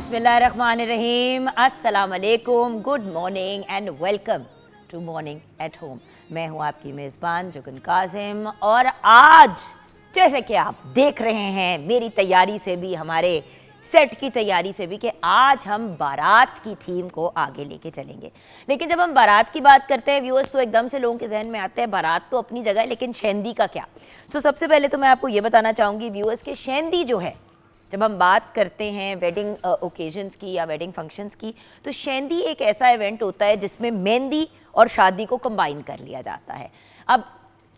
बिस्मिल्लाहिर्रहमानिर्रहीम, अस्सलाम वालेकुम, good morning and welcome to morning at home. मैं हूँ आपकी मेज़बान जुगन कासिम और आज जैसे कि आप देख रहे हैं मेरी तैयारी से भी, हमारे सेट की तैयारी से भी, कि आज हम बारात की थीम को आगे लेके चलेंगे। लेकिन जब हम बारात की बात करते हैं व्यूअर्स, तो एकदम से लोगों के जहन में आता है बारात तो अपनी जगह है, लेकिन शेंदी का क्या। सबसे पहले तो मैं आपको ये बताना चाहूँगी व्यूअर्स कि शेंदी जो है, जब हम बात करते हैं वेडिंग ओकेजन्स की या वेडिंग फंक्शंस की, तो शेंदी एक ऐसा इवेंट होता है जिसमें मेहंदी और शादी को कंबाइन कर लिया जाता है। अब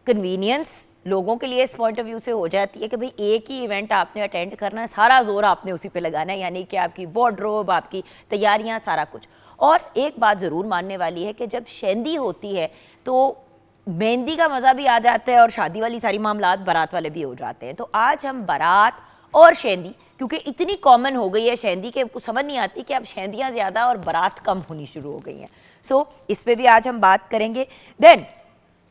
कन्वीनियंस लोगों के लिए इस पॉइंट ऑफ व्यू से हो जाती है कि भाई एक ही इवेंट आपने अटेंड करना है, सारा जोर आपने उसी पे लगाना है, यानी कि आपकी वार्डरोब, आपकी तैयारियां, सारा कुछ। और एक बात ज़रूर मानने वाली है कि जब शेंदी होती है तो मेहंदी का मज़ा भी आ जाता है और शादी वाली सारी मामलात बारात वाले भी हो जाते हैं। तो आज हम बारात और शेंदी, क्योंकि इतनी कॉमन हो गई है शेंदी के कुछ समझ नहीं आती कि अब शेंदियाँ ज़्यादा और बारात कम होनी शुरू हो गई हैं। इस पे भी आज हम बात करेंगे। देन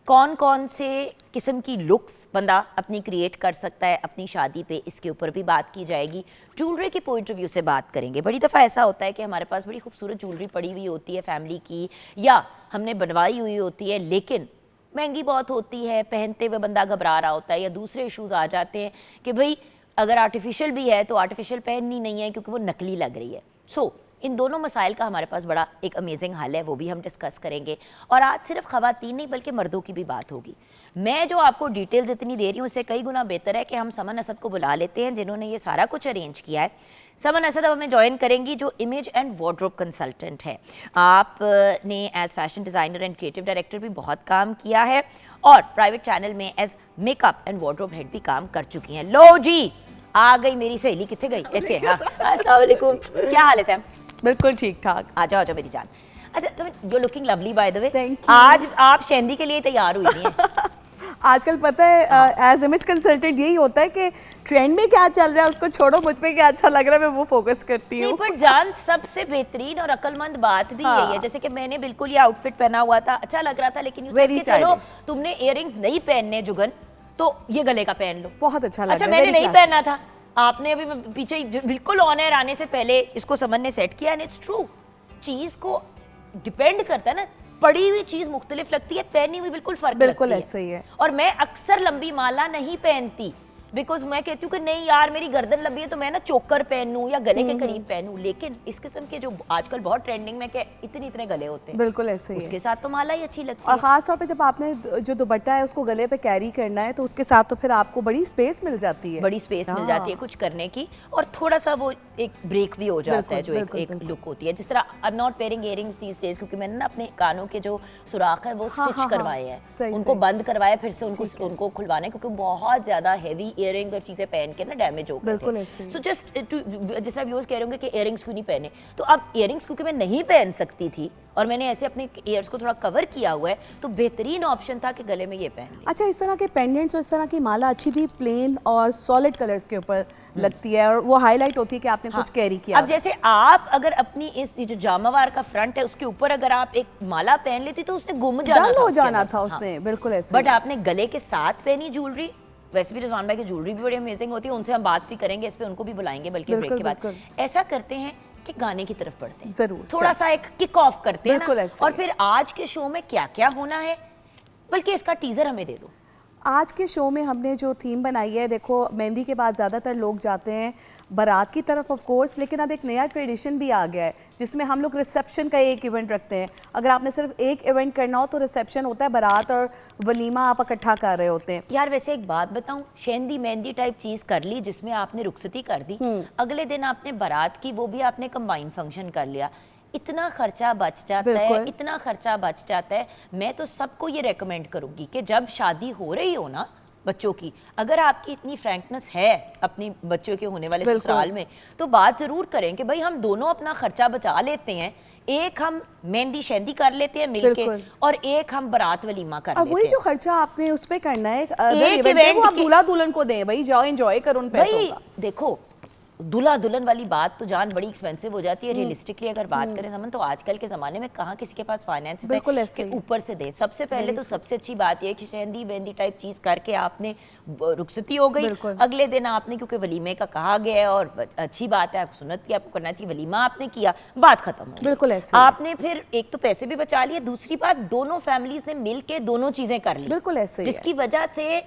कौन कौन से किस्म की लुक्स बंदा अपनी क्रिएट कर सकता है अपनी शादी पे, इसके ऊपर भी बात की जाएगी। ज्वेलरी के पॉइंट ऑफ व्यू से बात करेंगे। बड़ी दफ़ा ऐसा होता है कि हमारे पास बड़ी खूबसूरत ज्वेलरी पड़ी हुई होती है फैमिली की, या हमने बनवाई हुई होती है, लेकिन महंगी बहुत होती है, पहनते हुए बंदा घबरा रहा होता है, या दूसरे इशूज़ आ जाते हैं कि भाई अगर आर्टिफिशियल भी है तो आर्टिफिशियल पहननी नहीं है क्योंकि वो नकली लग रही है। इन दोनों मसाइल का हमारे पास बड़ा एक अमेजिंग हल है, वो भी हम डिस्कस करेंगे। और आज सिर्फ ख़वातीन नहीं बल्कि मर्दों की भी बात होगी। मैं जो आपको डिटेल्स इतनी दे रही हूँ उससे कई गुना बेहतर है कि हम समन असद को बुला लेते हैं जिन्होंने ये सारा कुछ अरेंज किया है। समन असद अब हमें ज्वाइन करेंगी, जो इमेज एंड वार्डरोब कंसल्टेंट है। आपने as fashion designer and creative director भी बहुत काम किया है और प्राइवेट चैनल में as makeup and wardrobe head भी काम कर चुकी हैं। लो जी, आ गई मेरी सहेली, कितने गई इतने। हाँ, अस्सलाम वालेकुम, क्या हाल है सैम? बिल्कुल ठीक ठाक। आ जाओ मेरी जान। अच्छा, तुम you looking lovely by the way. Thank you. आज आप शेंदी के लिए तैयार हुई हैं। आजकल पता है एज इमेज कंसल्टेंट यही होता है कि ट्रेंड में क्या चल रहा है उसको छोड़ो, मुझ पे क्या अच्छा लग रहा है मैं वो फोकस करती हूँ। नहीं, पर जान सबसे बेहतरीन और अक्लमंद बात भी यही है। जैसे कि मैंने बिल्कुल ये आउटफिट पहना हुआ था, अच्छा लग रहा था, लेकिन चलो तुमने इयररिंग्स नहीं पहनने जुगन, तो ये गले का पहन लो, बहुत अच्छा लग रहा है। अच्छा मैंने नहीं पहना था, आपने अभी पीछे बिल्कुल ऑन एयर आने से पहले इसको समन ने सेट किया। एंड इट्स ट्रू, चीज को डिपेंड करता है ना, पड़ी हुई चीज मुख्तलिफ लगती है, पहनी हुई बिल्कुल फर्क बिल्कुल लगती है। ऐसा ही है। और मैं अक्सर लंबी माला नहीं पहनती बिकॉज मैं कहती हूँ कि नहीं यार मेरी गर्दन लंबी है तो मैं ना चोकर पहनूं या गले के करीब पहनूं, लेकिन इस किस्म के जो आजकल बहुत ट्रेंडिंग में इतने इतने गले होते हैं, बिल्कुल ऐसे ही उसके साथ तो माला ही अच्छी लगती है। और खास तौर पे जब आपने जो दुपट्टा है उसको गले पे कैरी करना है तो उसके साथ तो फिर आपको बड़ी स्पेस मिल जाती है, बड़ी स्पेस मिल जाती है कुछ करने की, और थोड़ा सा वो एक ब्रेक भी हो जाता है, जो एक लुक होती है। जिस तरह I am not wearing earrings these days, क्योंकि मैंने ना अपने कानों के जो सुराख है वो स्टिच करवाए हैं, उनको बंद करवाया, फिर से उनको खुलवाने, क्योंकि बहुत ज्यादा हैवी इयररिंग्स और चीजें पहन के ना डैमेज हो गए थे। सो जस्ट जिस तरह व्यूअर्स कह रहे होंगे कि इयररिंग्स क्यों नहीं पहने, तो अब इयररिंग्स क्योंकि मैं नहीं पहन सकती थी और मैंने ऐसे अपने ईयर्स को थोड़ा कवर किया हुआ है, तो बेहतरीन ऑप्शन था कि गले में ये पहन लिया। अच्छा, इस तरह के पेंडेंट्स और इस तरह की माला अच्छी भी प्लेन और सॉलिड कलर्स के ऊपर लगती है और वो हाईलाइट होती है कि आपने कुछ कैरी किया। अब जैसे आप अगर अपनी इस जो जामावार का फ्रंट है उसके ऊपर अगर आप एक माला पहन लेती तो उसने गुम जाना था उसने, बिल्कुल ऐसे। बट आपने गले के साथ पहनी ज्वेलरी। वैसे भी रिजवान भाई की ज्वेलरी भी बड़ी अमेजिंग होती है, उनसे हम बात भी करेंगे इस पे, उनको भी बुलाएंगे बल्कि ब्रेक के बाद। ऐसा करते हैं कि गाने की तरफ बढ़ते हैं, जरूर थोड़ा सा एक किक ऑफ करते हैं ना, और ऐसे। फिर आज के शो में क्या क्या होना है, बल्कि इसका टीजर हमें दे दो। आज के शो में हमने जो थीम बनाई है, देखो मेहंदी के बाद ज़्यादातर लोग जाते हैं बारात की तरफ ऑफ कोर्स, लेकिन अब एक नया ट्रेडिशन भी आ गया है जिसमें हम लोग रिसेप्शन का एक इवेंट रखते हैं। अगर आपने सिर्फ एक इवेंट करना हो तो रिसेप्शन होता है, बारात और वलीमा आप इकट्ठा कर रहे होते हैं। यार वैसे एक बात बताऊं, शेंदी मेहंदी टाइप चीज कर ली जिसमें आपने रुखसती कर दी, अगले दिन आपने बारात की, वो भी आपने कंबाइन फंक्शन कर लिया, इतना खर्चा बच जाता है, इतना खर्चा बच जाता है। मैं तो सबको ये रेकमेंड करूंगी कि जब शादी हो रही हो ना बच्चों की, अगर आपकी इतनी फ्रैंकनेस है अपनी बच्चों के होने वाले ससुराल में, तो बात जरूर करें कि भाई हम दोनों अपना खर्चा बचा लेते हैं, एक हम मेहंदी शेंदी कर लेते हैं मिलके और एक हम बारात वलीमा कर लेते हैं। वही जो खर्चा आपने उस पे करना है, एक इवेंट वो आप दूल्हा दुल्हन को दें, भाई जाओ एंजॉय करो उन पैसों का। देखो दूल्हा दुल्हन वाली बात तो जान बड़ी एक्सपेंसिव हो जाती है। हम्म। रियलिस्टिकली अगर बात करें समन, तो आजकल के ज़माने में कहाँ किसी के पास फाइनेंस बिल्कुल है ऐसे कि ही है। ऊपर से दे। सबसे पहले तो सबसे अच्छी बात यह है कि शहंदी बहंदी टाइप चीज़ करके आपने रुखसती हो गई, बिल्कुल। अगले दिन आपने, क्योंकि वलीमे का कहा गया है और अच्छी बात है, आप सुन्नत की आपको करना चाहिए, वलीमा आपने किया, बात खत्म हो गई। बिल्कुल ऐसे ही है। आपने फिर एक तो पैसे भी बचा लिए, दूसरी बात दोनों फैमिलीज ने मिल के दोनों चीज़ें कर ली, बिल्कुल ऐसे ही है। जिसकी वजह से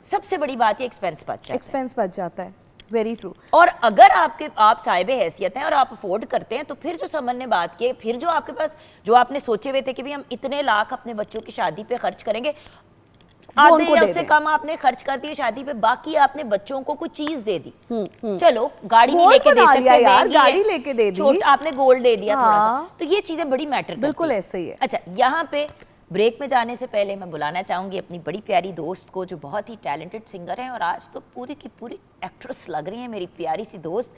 सबसे बड़ी बात ये एक्सपेंस बच जाता है। एक्सपेंस बच जाता है, वेरी ट्रू। और अगर आप साहिबे हैसियत हैं और आप अफोर्ड करते हैं, तो फिर जो समन ने बात की, फिर जो आपके पास, जो आपने सोचे हुए थे कि भाई हम इतने लाख अपने बच्चों की शादी पे खर्च करेंगे, आधे उनको या दे उससे दें। कम आपने खर्च कर दिए शादी पे, बाकी आपने बच्चों को कोई चीज दे दी। चलो गाड़ी नहीं गोल्ड लेके दे बना सकते, लिया यार, महंगी है। गाड़ी लेके दे दी। छोटा आपने गोल्ड दे दिया थोड़ा सा, हाँ। तो ये चीजें बड़ी मैटर करती बिल्कुल हैं। ऐसे ही है। अच्छा, यहाँ पे ब्रेक में जाने से पहले मैं बुलाना चाहूंगी अपनी बड़ी प्यारी दोस्त को, जो बहुत ही टैलेंटेड सिंगर है और आज तो पूरी की पूरी एक्ट्रेस लग रही है मेरी प्यारी सी दोस्त।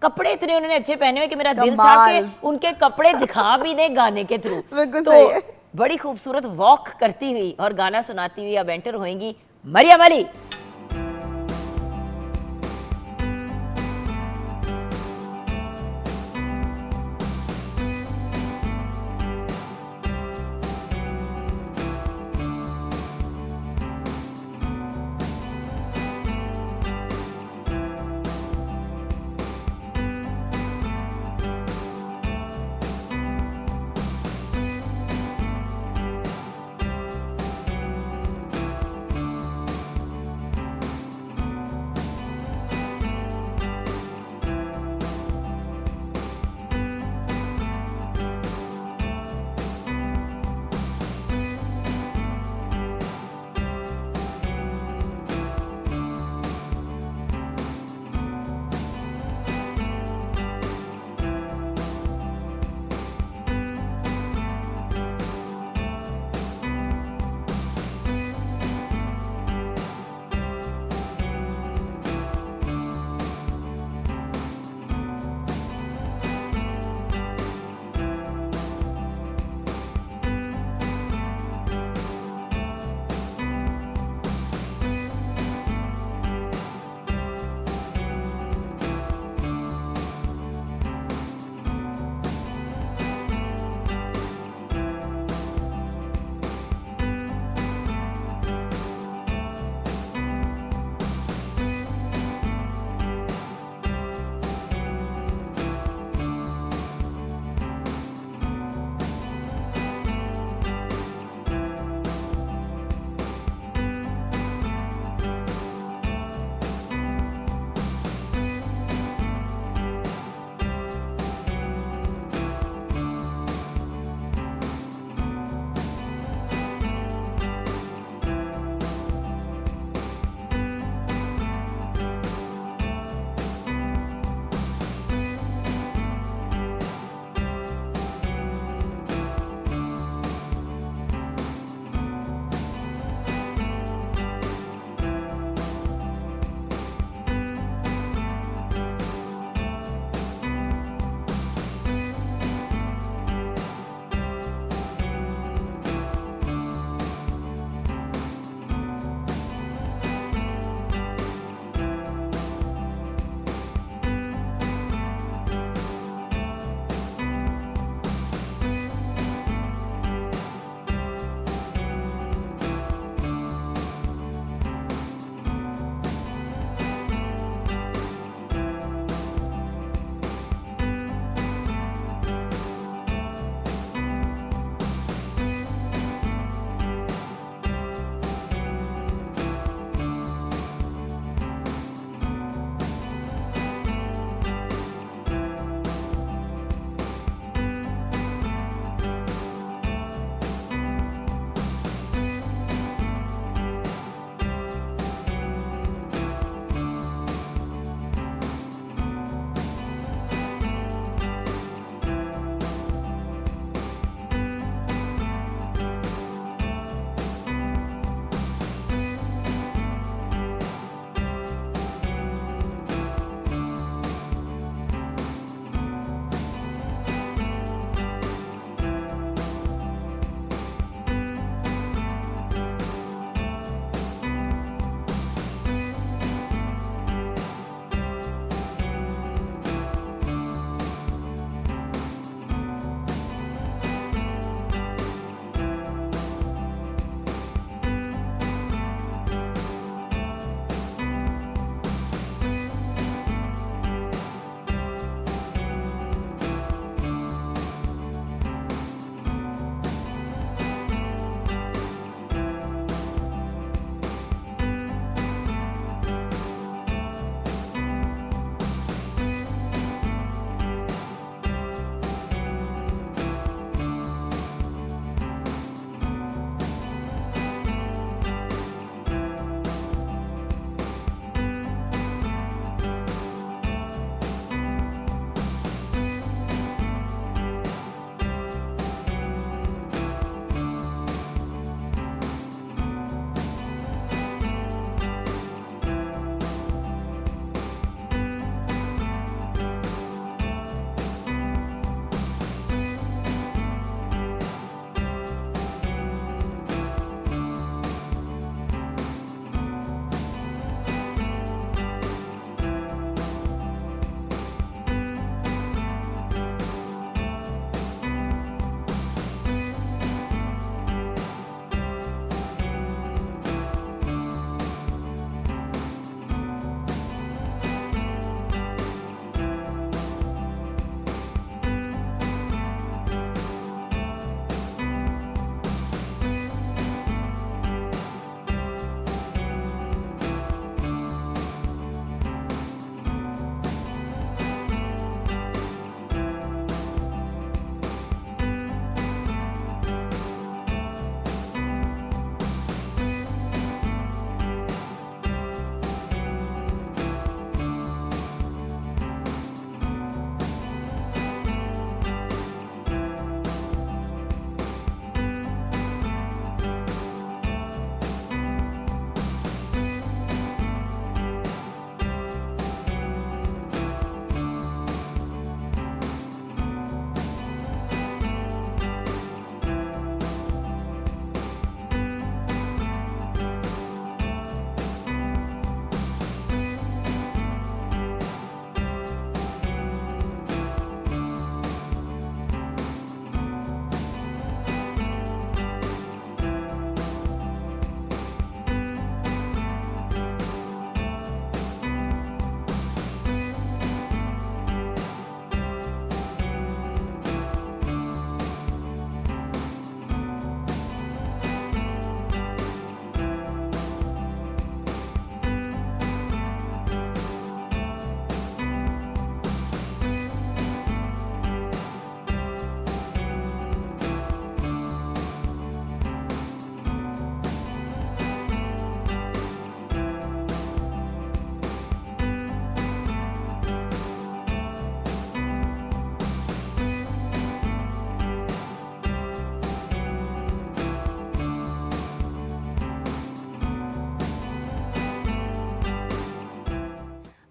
कपड़े इतने उन्होंने अच्छे पहने हुए कि मेरा दिल था कि कमाल। उनके कपड़े दिखा भी दे गाने के थ्रू। बिल्कुल तो सही है। बड़ी खूबसूरत वॉक करती हुई और गाना सुनाती हुई अब एंटर होंगी मरियम अली।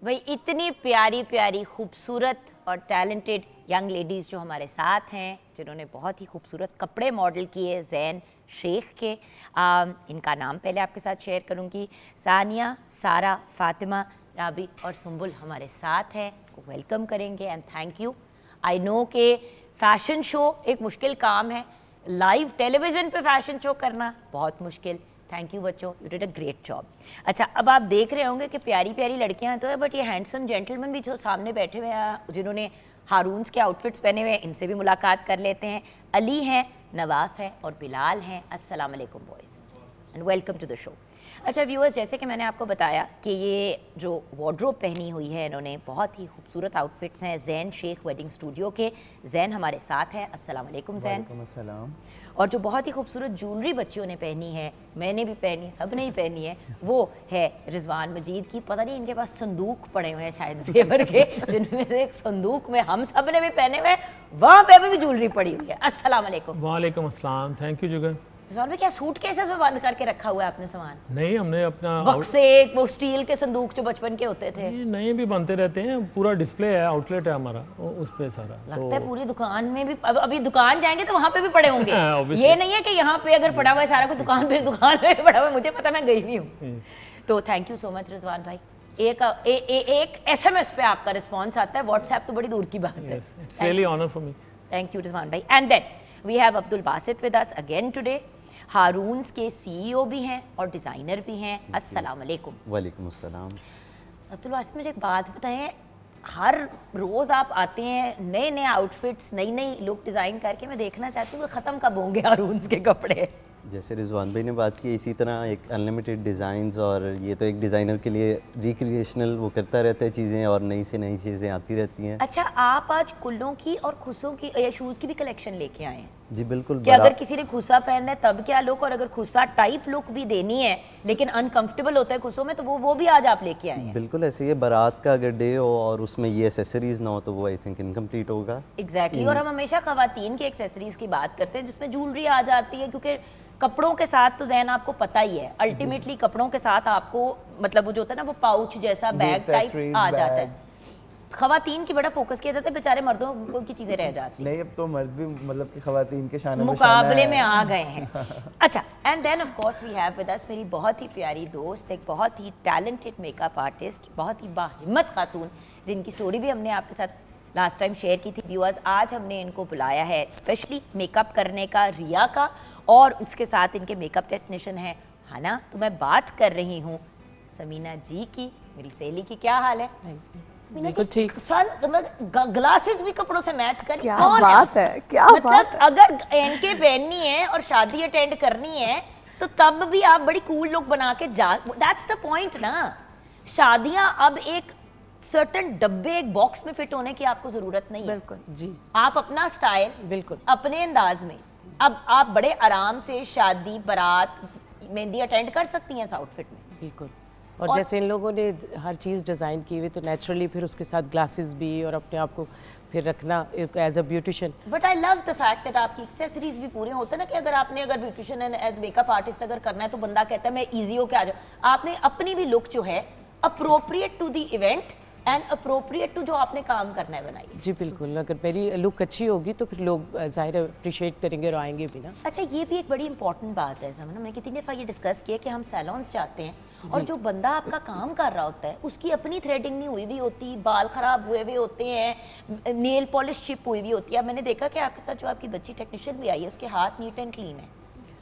भाई इतनी प्यारी प्यारी खूबसूरत और टैलेंटेड यंग लेडीज़ जो हमारे साथ हैं, जिन्होंने बहुत ही खूबसूरत कपड़े मॉडल किए ज़ैन शेख के। इनका नाम पहले आपके साथ शेयर करूंगी। सानिया, सारा, फातिमा, राबी और सुंबुल हमारे साथ हैं, वेलकम करेंगे and thank you. I know कि फ़ैशन शो एक मुश्किल काम है, लाइव टेलीविज़न पे फ़ैशन शो करना बहुत मुश्किल। थैंक यू बच्चों, you did a great job. अच्छा, अब आप देख रहे होंगे कि प्यारी प्यारी लड़कियां तो है, बट ये हैंडसम जेंटलमैन भी जो सामने बैठे हुए हैं जिन्होंने हारून्स के आउटफिट्स पहने हुए हैं, इनसे भी मुलाकात कर लेते हैं। अली हैं, नवाफ हैं और बिलाल हैं। अस्सलाम वालेकुम boys and welcome to the show. अच्छा व्यूअर्स, जैसे कि मैंने आपको बताया कि ये जो वार्डरोब पहनी हुई है इन्होंने, बहुत ही खूबसूरत आउटफिट्स हैं ज़ैन शेख वेडिंग स्टूडियो के। ज़ैन हमारे साथ हैं। अस्सलाम वालेकुम ज़ैन। वालेकुम अस्सलाम। और जो बहुत ही खूबसूरत ज्वेलरी बच्चियों ने पहनी है, मैंने भी पहनी, सब ने ही पहनी है, वो है रिजवान मजीद की। पता नहीं इनके पास संदूक पड़े हुए हैं शायद जेवर के, जिनमें से एक संदूक में हम सब ने भी पहने हुए, वहाँ पे भी ज्वेलरी पड़ी हुई है। अस्सलाम वालेकुम। वालेकुम अस्सलाम, थैंक यू जुगर। रिजवान भाई, क्या सूट केसेस में बंद करके रखा हुआ है आपने सामान? नहीं, हमने अपना बक्से, वो स्टील के संदूक जो बचपन के होते थे। ये नए भी बनते रहते हैं, पूरा डिस्प्ले है, आउटलेट है हमारा, उस पे सारा। लगता है पूरी दुकान में भी, अभी दुकान जाएंगे तो वहाँ पे भी पड़े होंगे। Obviously। ये नहीं है कि यहाँ पे अगर पड़ा हुआ है सारा कुछ दुकान पे, दुकान में भी पड़ा हुआ है, मुझे पता, मैं गई भी हूँ। तो thank you so much Rizwan भाई। एक SMS पे आपका रिस्पॉन्स आता है, व्हाट्सएप तो बड़ी दूर की बात है। It's really honour for me. Thank you Rizwan भाई। And then we have Abdul Basit with us again today. Haroon's के CEO भी हैं और डिज़ाइनर भी हैं। अस्सलाम वालेकुम। वालेकुम अस्सलाम। अब्दुल बासित, मुझे एक बात बताएं, हर रोज़ आप आते हैं नए नए आउटफिट्स, नई नई लुक डिज़ाइन करके, मैं देखना चाहती हूँ कि ख़त्म कब होंगे हारून्स के कपड़े? जैसे रिजवान भाई ने बात की, इसी तरह एक अनलिमिटेड डिज़ाइंस, और ये तो एक डिज़ाइनर के लिए रिक्रिएशनल वो करता रहता है चीज़ें, और नई से नई चीज़ें आती रहती हैं। अच्छा, आप आज कुल्लों की और खुसों की या शूज़ की भी कलेक्शन लेके आए हैं? जी बिल्कुल। कि अगर किसी ने खुसा पहनना है तब क्या लुक, और अगर खुसा टाइप लुक भी देनी है लेकिन अनकंफर्टेबल होता है खुसों में, तो वो भी आज आप लेके आए हैं? बिल्कुल ऐसे ही, बारात का अगर डे हो और उसमें ये एसेसरीज ना हो तो वो आई थिंक इनकम्प्लीट होगा। एग्जैक्टली। और हम हमेशा खवातीन की एक्सेसरीज की बात करते हैं जिसमें ज्वेलरी आ जाती है, क्योंकि कपड़ों के साथ तो ज़ैन आपको पता ही है, अल्टीमेटली कपड़ों के साथ आपको मतलब वो जो होता है ना, वो पाउच जैसा बैग टाइप आ जाता है। खवातीन की बड़ा फोकस किया जाता है, बेचारे मर्दों की चीज़ें रह जाती हैं। नहीं, अब तो मर्द भी मतलब कि खवातीन के शान मुकाबले में आ गए हैं। अच्छा, and then of course we have with us मेरी बहुत ही प्यारी दोस्त, एक बहुत ही टैलेंटेड मेकअप आर्टिस्ट, बहुत ही बाहिम्मत खातून, जिनकी स्टोरी भी हमने आपके साथ लास्ट टाइम शेयर की थी व्यूअर्स। आज हमने इनको बुलाया है स्पेशली मेकअप करने का, रिया का, और उसके साथ इनके मेकअप टेक्नीशियन है हना। तो मैं बात कर रही हूँ समीना जी की, मेरी सहेली की। क्या हाल है? बिल्कुल ठीक। ग्लासेस भी कपड़ों से मैच कर, क्या कौन बात है, क्या मतलब बात है। अगर एनके पहननी है और शादी अटेंड करनी है तो तब भी आप बड़ी कूल लुक बना के जा, दैट्स द पॉइंट ना। शादियां अब एक सर्टन डब्बे, एक बॉक्स में फिट होने की आपको जरूरत नहीं है। बिल्कुल जी, आप अपना स्टाइल बिल्कुल अपने अंदाज में, अब आप बड़े आराम से शादी, बारात, मेहंदी अटेंड कर सकती हैं इस आउटफिट में। बिल्कुल। और जैसे इन लोगों ने हर चीज़ डिज़ाइन की हुई, तो नेचुरली फिर उसके साथ ग्लासेस भी, और अपने आप को फिर रखना as a beautician. But I love the fact that आपकी एक्सेसरीज भी पूरे होते हैं ना, कि अगर beautician and as makeup artist अगर करना है तो बंदा कहता है मैं इजी होके आ जाऊँ। आपने अपनी भी लुक जो है appropriate to the event and appropriate to जो आपने काम करना है बनाई। जी बिल्कुल, अगर मेरी लुक अच्छी होगी तो फिर लोग ज़ाहिर अप्रिशिएट करेंगे और आएंगे भी ना। अच्छा, ये भी एक बड़ी इंपॉर्टेंट बात है, हमने कितनी दफ़ा ये डिस्कस किया कि हम सैलून्स जाते हैं और जो बंदा आपका काम कर रहा होता है उसकी अपनी थ्रेडिंग नहीं हुई हुई होती, बाल खराब हुए हुए होते हैं, नेल पॉलिश चिप हुई हुई होती है। मैंने देखा कि आपके साथ जो आपकी बच्ची टेक्नीशियन भी आई है, उसके हाथ नीट एंड क्लीन है,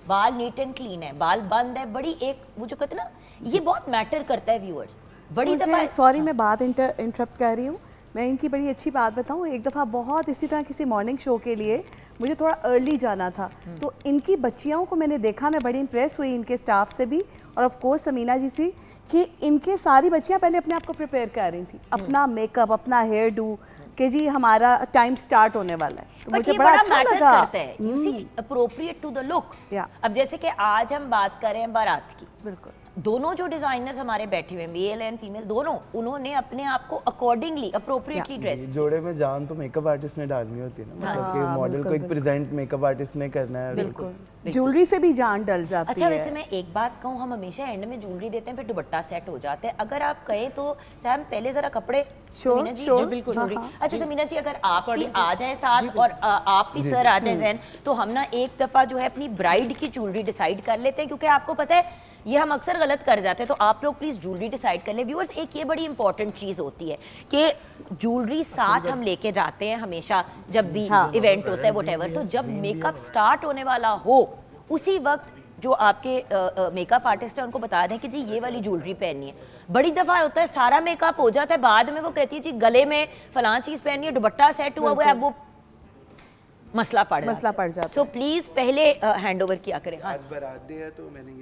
बाल नीट एंड क्लीन है, बाल बंद है, बड़ी एक वो जो कहते हैं ना, ये बहुत मैटर करता है व्यूअर्स। बड़ी दफ़ा सॉरी मैं बात इंटरप्ट कर रही हूँ, मैं इनकी बड़ी अच्छी बात बताऊँ। एक दफ़ा बहुत इसी तरह किसी मॉर्निंग शो के लिए मुझे थोड़ा अर्ली जाना था, तो इनकी बच्चियों को मैंने देखा, मैं बड़ी इंप्रेस हुई इनके स्टाफ से भी, और ऑफ कोर्स समीना जी से, कि इनके सारी बच्चियाँ पहले अपने आप को प्रिपेयर कर रही थी, अपना मेकअप, अपना हेयर डू, कि जी हमारा टाइम स्टार्ट होने वाला है। तो मुझे बड़ा अच्छा लगा। करता है, you see, appropriate to the look. अब जैसे कि आज हम बात कर रहे हैं बारात की, बिल्कुल दोनों जो डिजाइनर्स हमारे बैठे हुए मेल एंड फीमेल दोनों, उन्होंने अपने आप को अकॉर्डिंगली अप्रोप्रिएटली ड्रेस। जोड़े में जान तो मेकअप आर्टिस्ट ने डालनी होती है ना, मतलब कि मॉडल को एक प्रेजेंट मेकअप आर्टिस्ट ने करना है। बिल्कुल। ज्वेलरी से भी जान डल जाती अच्छा, है। वैसे मैं एक बात कहूँ, हम हमेशा एंड में ज्वेलरी देते हैं फिर दुपट्टा सेट हो जाता है। अगर आप कहें तो सैम पहले जरा कपड़े समीना जी, sure, जो बिल्कुल हाँ, ज्वेलरी। हाँ। अच्छा समीना जी, अगर आप भी आ जाएं साथ और आप भी सर आ जाएं जैन, तो हम ना एक दफा जो है अपनी ब्राइड की ज्वेलरी डिसाइड कर लेते हैं, क्योंकि आपको पता है ये हम अक्सर गलत कर जाते हैं। तो आप लोग प्लीज ज्वेलरी डिसाइड कर लें। व्यूअर्स, एक ये बड़ी इंपॉर्टेंट चीज होती है कि ज्वेलरी साथ हम लेके जाते हैं हमेशा जब भी इवेंट होता है व्हाटएवर। तो जब मेकअप स्टार्ट होने वाला हो उसी वक्त जो आपके मेकअप आर्टिस्ट है उनको बता दें कि जी ये वाली ज्वेलरी पहननी है। बड़ी दफा होता है सारा मेकअप हो जाता है, बाद में वो कहती है जी गले में फलां चीज पहननी है, दुपट्टा सेट हुआ हुआ है, अब वो मसला पड़ जाता है। सो प्लीज पहले हैंड ओवर किया करें। हाँ, आज बारात डे है तो मैंने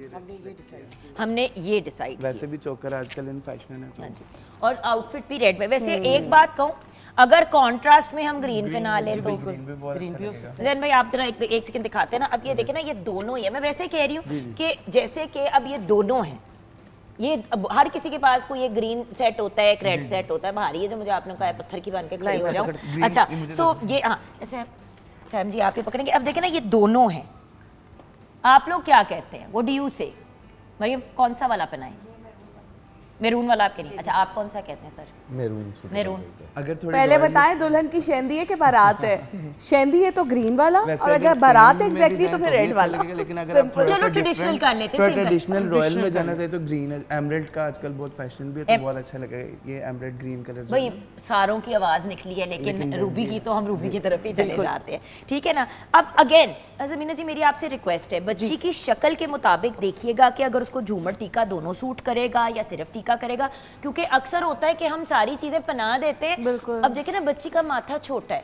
हमने ये डिसाइड। वैसे भी चोकर आजकल इन फैशन है तो। हाँ जी, और आउटफिट भी रेड में। वैसे एक बात कहूँ, अगर कॉन्ट्रास्ट में हम ग्रीन पहना ले तो ग्रीन भी अच्छा जैन भाई आप जरा एक सेकंड दिखाते हैं ना। अब ये देखें ना, ये दोनों ही है। मैं वैसे कह रही हूँ कि जैसे कि अब ये दोनों हैं, ये अब हर किसी के पास कोई एक ग्रीन सेट होता है, एक रेड सेट होता है। भारी है जो मुझे आपने कहा है पत्थर की बन के खड़ी हो जाऊं। अच्छा, सो ये हाँ ऐसे सैम जी आप ये पकड़ेंगे। अब देखें ना, ये दोनों हैं। आप लोग क्या कहते हैं? वो डू यू से मरियम कौन सा वाला पहनाएं? मेरून वाला आपके नहीं। अच्छा, आप कौन सा कहते हैं सर? मेरून। अगर थोड़ी पहले बताएं दुल्हन की शेंदी है कि बारात है? शेंदी है तो ग्रीन वाला, और अगर बारात एग्जैक्टली तो फिर रेड वाला। लेकिन अगर आप थोड़ा चलो सा ट्रेडिशनल कर लेते हैं, ट्रेडिशनल रॉयल में जाना चाहिए तो ग्रीन है। एमराल्ड का आजकल बहुत फैशन भी है तो बहुत अच्छा लगेगा ये एमराल्ड ग्रीन कलर। भाई सारों की आवाज निकली है, लेकिन रूबी की तो हम रूबी की तरफ ही चले जाते हैं, ठीक है ना। अब अगेन ज़मीना जी मेरी आपसे रिक्वेस्ट है, बच्ची की शक्ल के मुताबिक देखिएगा कि अगर उसको झूमर टीका दोनों सूट करेगा या सिर्फ टीका करेगा, क्योंकि अक्सर होता है कि हम सारी चीजें पहना देते हैं। अब देखिए ना, बच्ची का माथा छोटा है,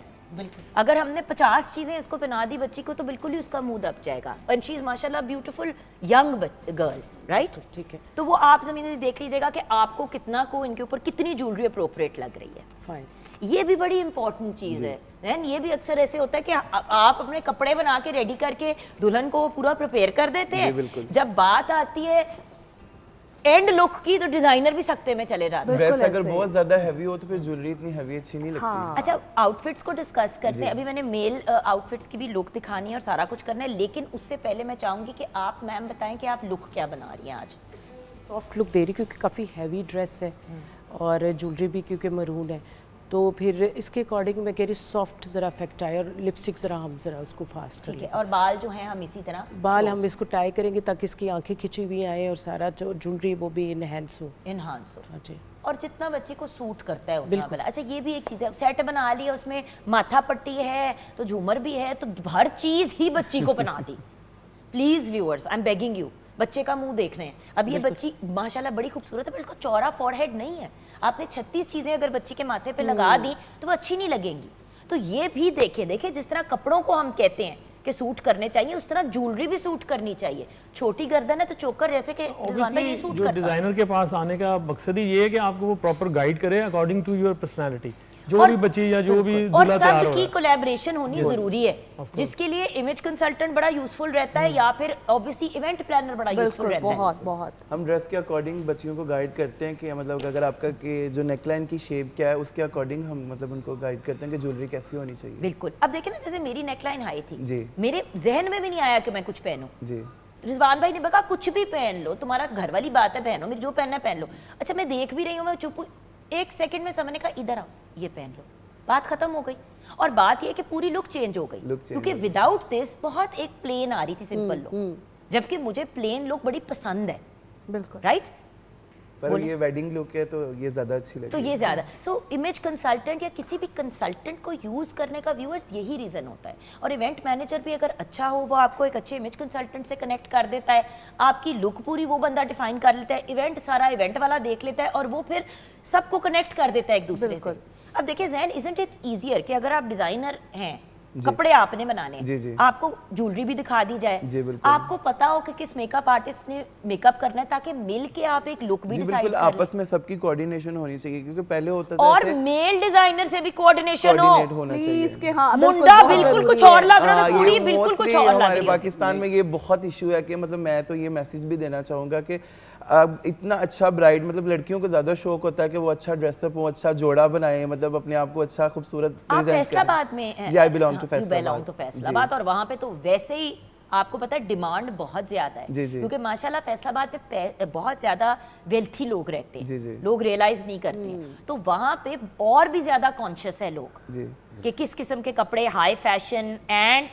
अगर हमने 50 चीजें इसको पहना दी बच्ची को तो बिल्कुल ही उसका मूड अप जाएगा। एंड शी इज माशाल्लाह ब्यूटीफुल यंग गर्ल, राइट? ठीक है, तो वो आप ज़मीना जी देख लीजिएगा कि आपको कितना को इनके ऊपर कितनी ज्वेलरी अप्रोप्रिएट लग रही है। फाइन। ये भी बड़ी इंपॉर्टेंट चीज़ है। एंड ये भी अक्सर ऐसे होता है कि आप अपने कपड़े बना के रेडी करके दुल्हन को पूरा प्रिपेयर कर देते हैं, जब बात आती है एंड लुक की तो डिजाइनर भी सख्ते में चले जाते हैं। ड्रेस अगर बहुत ज्यादा हैवी हो तो फिर ज्वेलरी इतनी हैवी अच्छी नहीं लगती। हाँ। अच्छा, आउटफिट्स को डिस्कस करते हैं। अभी मैंने मेल आउटफिट्स की भी लुक दिखानी है और सारा कुछ करना है, लेकिन उससे पहले मैं चाहूंगी कि आप मैम बताएं कि आप लुक क्या बना रही हैं आज। सॉफ्ट लुक दे रही क्योंकि काफ़ी हैवी ड्रेस है और ज्वेलरी भी क्योंकि मरून है, तो फिर इसके अकॉर्डिंग मैं कह रही सॉफ्ट ज़रा इफेक्ट आए और लिपस्टिक ज़रा हम ज़रा उसको फास्ट ठीक है, और बाल जो हैं हम इसी तरह बाल हम इसको टाई करेंगे ताकि इसकी आंखें खिंची हुई आए और सारा जो ज्वेलरी वो भी इनहेंस हो। इनहांस हो। हाँ जी, और जितना बच्ची को सूट करता है उतना भला। अच्छा, ये भी एक चीज़ है, सेट बना लिया, उसमें माथा पट्टी है तो झूमर भी है, तो हर चीज़ ही बच्ची को बना दी। Please viewers, I am begging you, बच्चे का मुंह देख रहे हैं। अब ये बच्ची माशाल्लाह बड़ी खूबसूरत है, पर इसको चौड़ा फॉरहेड नहीं है। आपने 36 चीज़ें अगर बच्ची के माथे पे लगा दी तो वो अच्छी नहीं लगेंगी। तो ये भी देखें जिस तरह कपड़ों को हम कहते हैं कि सूट करने चाहिए, उस तरह ज्वेलरी भी सूट करनी चाहिए। छोटी गर्दन है तो चोकर जैसे कि रिजवान भाई ये सूट जो करता है। डिजाइनर के पास आने का मकसद ही ये है कि आपको वो प्रॉपर गाइड करे अकॉर्डिंग टू योर पर्सनालिटी, जो भी बच्ची या जो भी और दूल्हा तैयार हो सबकी कोलैबोरेशन होनी जरूरी है, जिसके लिए इमेज कंसल्टेंट बड़ा यूजफुल रहता है या फिर ऑब्वियसली इवेंट प्लानर बड़ा यूजफुल रहता है। बहुत बहुत हम ड्रेस के अकॉर्डिंग बच्चियों को गाइड करते हैं कि मतलब अगर आपका कि जो नेकलाइन की शेप क्या है उसके अकॉर्डिंग हम मतलब उनको गाइड करते हैं कि ज्वेलरी कैसी होनी चाहिए। बिल्कुल। अब देखें ना, जैसे मेरी नेकलाइन हाई थी जी, मेरे जहन में भी नहीं आया कि मैं कुछ पहनूं। जी, रिजवान भाई ने कहा कुछ भी पहन लो, तुम्हारा घर वाली बात है, पहनो, मेरे जो पहनना है पहन लो। अच्छा, मैं देख भी रही हूँ, मैं चुप, एक सेकंड में समझने का इधर आओ, ये पहन लो, बात खत्म हो गई। और बात ये कि पूरी लुक चेंज हो गई, क्योंकि विदाउट दिस बहुत एक प्लेन आ रही थी, सिंपल लुक, जबकि मुझे प्लेन लुक बड़ी पसंद है। बिल्कुल राइट, पर ये वेडिंग लुक है तो ये ज़्यादा अच्छी लगती तो है। ये ज्यादा। सो इमेज कंसल्टेंट या किसी भी कंसल्टेंट को यूज करने का व्यूअर्स यही रीजन होता है। और इवेंट मैनेजर भी अगर अच्छा हो, वो आपको एक अच्छे इमेज कंसल्टेंट से कनेक्ट कर देता है, आपकी लुक पूरी वो बंदा डिफाइन कर लेता है, इवेंट सारा इवेंट वाला देख लेता है और वो फिर सबको कनेक्ट कर देता है एक दूसरे से। अब देखिए जैन, इजंट इट ईजियर कि अगर आप डिजाइनर हैं कपड़े आपने बनाने हैं, जी, जी। आपको ज्वेलरी भी दिखा दी जाए, जी, बिल्कुल। आपको पता हो कि किस मेकअप आर्टिस्ट ने मेकअप करना है, ताकि मिल के आप एक लुक भी जी डिसाइड बिल्कुल, कर लें। आपस में सबकी कोऑर्डिनेशन होनी चाहिए, क्योंकि पहले होता था और ऐसे मेल डिजाइनर से भी कोऑर्डिनेशन कोऑर्डिनेट हो। होना प्लीज चाहिए। के हाँ मुंडा बहुत बिल्कुल जरूरी कुछ है। और लग रहा हाँ, है, ये कुड़ी बिल्कुल कुछ mostly और लग हमारे रही है। पाकिस्तान में ये बहुत इशू है कि मतलब मैं तो ये मैसेज भी देना चाहूँगा कि अब इतना अच्छा ब्राइड, मतलब लड़कियों को ज़्यादा शौक होता है कि वो अच्छा ड्रेसअप हो, अच्छा जोड़ा बनाए, मतलब अपने आप को अच्छा खूबसूरत आप प्रेजेंट फैसलाबाद में हैं। जी, I belong to You belong to Faisalabad. Faisalabad, और वहाँ पे तो वैसे ही आपको पता है डिमांड बहुत ज्यादा है, जी, जी। क्योंकि माशाल्लाह फैसलाबाद में बहुत ज्यादा वेल्थी लोग रहते जी, हैं, जी। लोग रियलाइज नहीं करते हैं, तो वहाँ पे और भी ज्यादा कॉन्शियस है लोग जी कि किस किस्म के कपड़े हाई फैशन एंड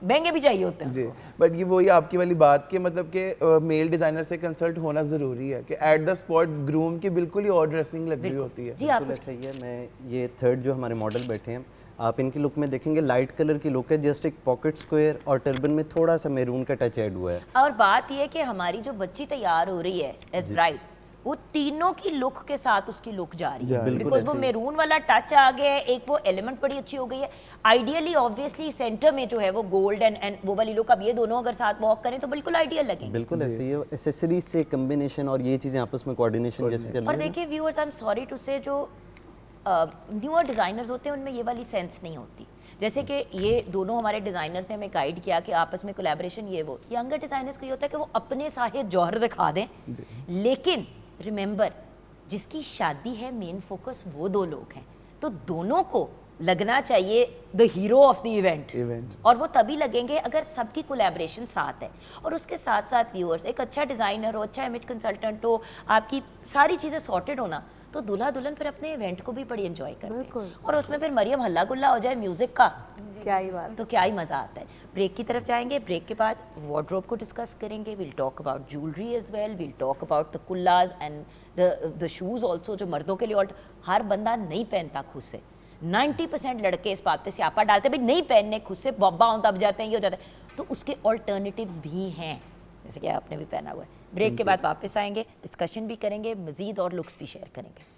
महंगे भी चाहिए होते हैं जी, उनको। बट ये वही आपकी वाली बात कि मतलब कि मेल डिज़ाइनर से कंसल्ट होना ज़रूरी है कि एट द स्पॉट ग्रूम की बिल्कुल ही और ड्रेसिंग लग रही होती है। जी आप बिल्कुल ऐसा ही है। मैं ये थर्ड जो हमारे मॉडल बैठे हैं, आप इनकी लुक में देखेंगे लाइट कलर की लुक है, जस्ट एक पॉकेट स्क्वायर और टर्बन में थोड़ा सा मैरून का टच ऐड हुआ है। और बात यह है कि हमारी जो बच्ची तैयार हो रही है एज ब्राइड, वो तीनों की लुक के साथ उसकी लुक जा रही है, बिल्कुल बिकॉज वो ऐसे ही। मेरून वाला टच आ गया है, एक वो एलिमेंट बड़ी अच्छी हो गई है। आइडियली ऑब्वियसली सेंटर में जो है वो गोल्ड एंड वो वाली लुक, अब ये दोनों अगर साथ वॉक करें तो बिल्कुल आइडियल लगेंगे। बिल्कुल ऐसे ही है। एसेसरीज से कम्बिनेशन और ये चीज़ें आपस में कोऑर्डिनेशन जैसे चल और रही है। देखिए viewers, I am sorry to say, जो न्यूअर डिज़ाइनर्स होते हैं उनमें ये वाली सेंस नहीं होती। जैसे कि ये दोनों हमारे डिज़ाइनर्स ने हमें गाइड किया कि आपस में कोलैबोरेशन ये वो, यंगर डिज़ाइनर्स को ये होता है कि वो अपने साहे जौहर दिखा दें, लेकिन रिमेंबर जिसकी शादी है मेन फोकस वो दो लोग हैं, तो दोनों को लगना चाहिए the hero of the event, और वो तभी लगेंगे अगर सबकी कोलैबोरेशन साथ है। और उसके साथ साथ व्यूअर्स, एक अच्छा डिज़ाइनर हो, अच्छा इमेज कंसल्टेंट हो, आपकी सारी चीज़ें सॉर्टेड होना, तो दूल्हा दुल्हन फिर अपने इवेंट को भी बड़ी एंजॉय करते हैं, और उसमें फिर मरियम हल्ला गुल्ला हो जाए म्यूजिक का, क्या ही बात। तो क्या ही मज़ा आता है। ब्रेक की तरफ जाएंगे, ब्रेक के बाद वार्डरोब को डिस्कस करेंगे, will talk about jewellery as well, will talk about the kullahs and the shoes also, जो मर्दों के लिए और हर बंदा नहीं पहनता खुद से। 90% लड़के इस बात पे स्यापा डालते हैं भाई नहीं पहनने, खुद से बब्बा हों दब जाते हैं, ये हो जाता है, तो उसके ऑल्टरनेटिव्स भी हैं, जैसे कि आपने भी पहना हुआ है। ब्रेक के बाद वापस आएंगे, डिस्कशन भी करेंगे, मज़ीद और लुक्स भी शेयर करेंगे।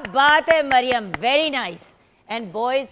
बात है Mariam, very nice. And boys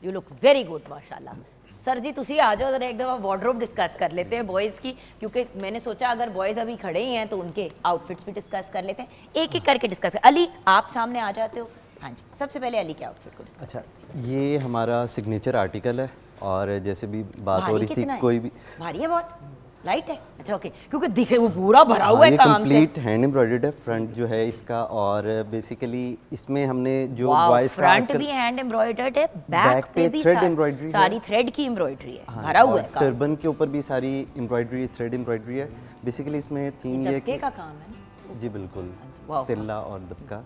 you look very good माशाल्लाह। सर जी तुसी आ जाओ जरा एक दफ़ा वार्डरोब डिस्कस कर लेते हैं बॉयज़ की, क्योंकि मैंने सोचा अगर बॉयज़ अभी खड़े ही हैं तो उनके आउटफिट्स भी डिस्कस कर लेते हैं, एक एक करके डिस्कस। अली आप सामने आ जाते हो। हाँ जी, सबसे पहले अली के आउटफिट को डिस्कस। अच्छा, ये हमारा सिग्नेचर आर्टिकल है और जैसे भी बात हो भारी रही थी कितना है? कोई भी भारी है, बहुत लाइट है। अच्छा ओके, क्योंकि दिखे वो पूरा भरा हुआ है ये काम से। कंप्लीट हैंड एम्ब्रॉयडर्ड है फ्रंट जो है इसका, और बेसिकली इसमें हमने जो वाओ, वॉइस का फ्रंट आजकल भी हैंड एम्ब्रॉयडर्ड है, बैक बैक पे पे भी थ्रेड एम्ब्रॉयडरी है। सारी थ्रेड की एम्ब्रॉयडरी है, हाँ, भरा हुआ और है काम। टर्बन के ऊपर भी सारी एम्ब्रॉयडरी, थ्रेड एम्ब्रॉयडरी है। बेसिकली इसमें थीम ये है दबके कि का काम है ना। जी बिल्कुल, वाह। तिल्ला और दबका।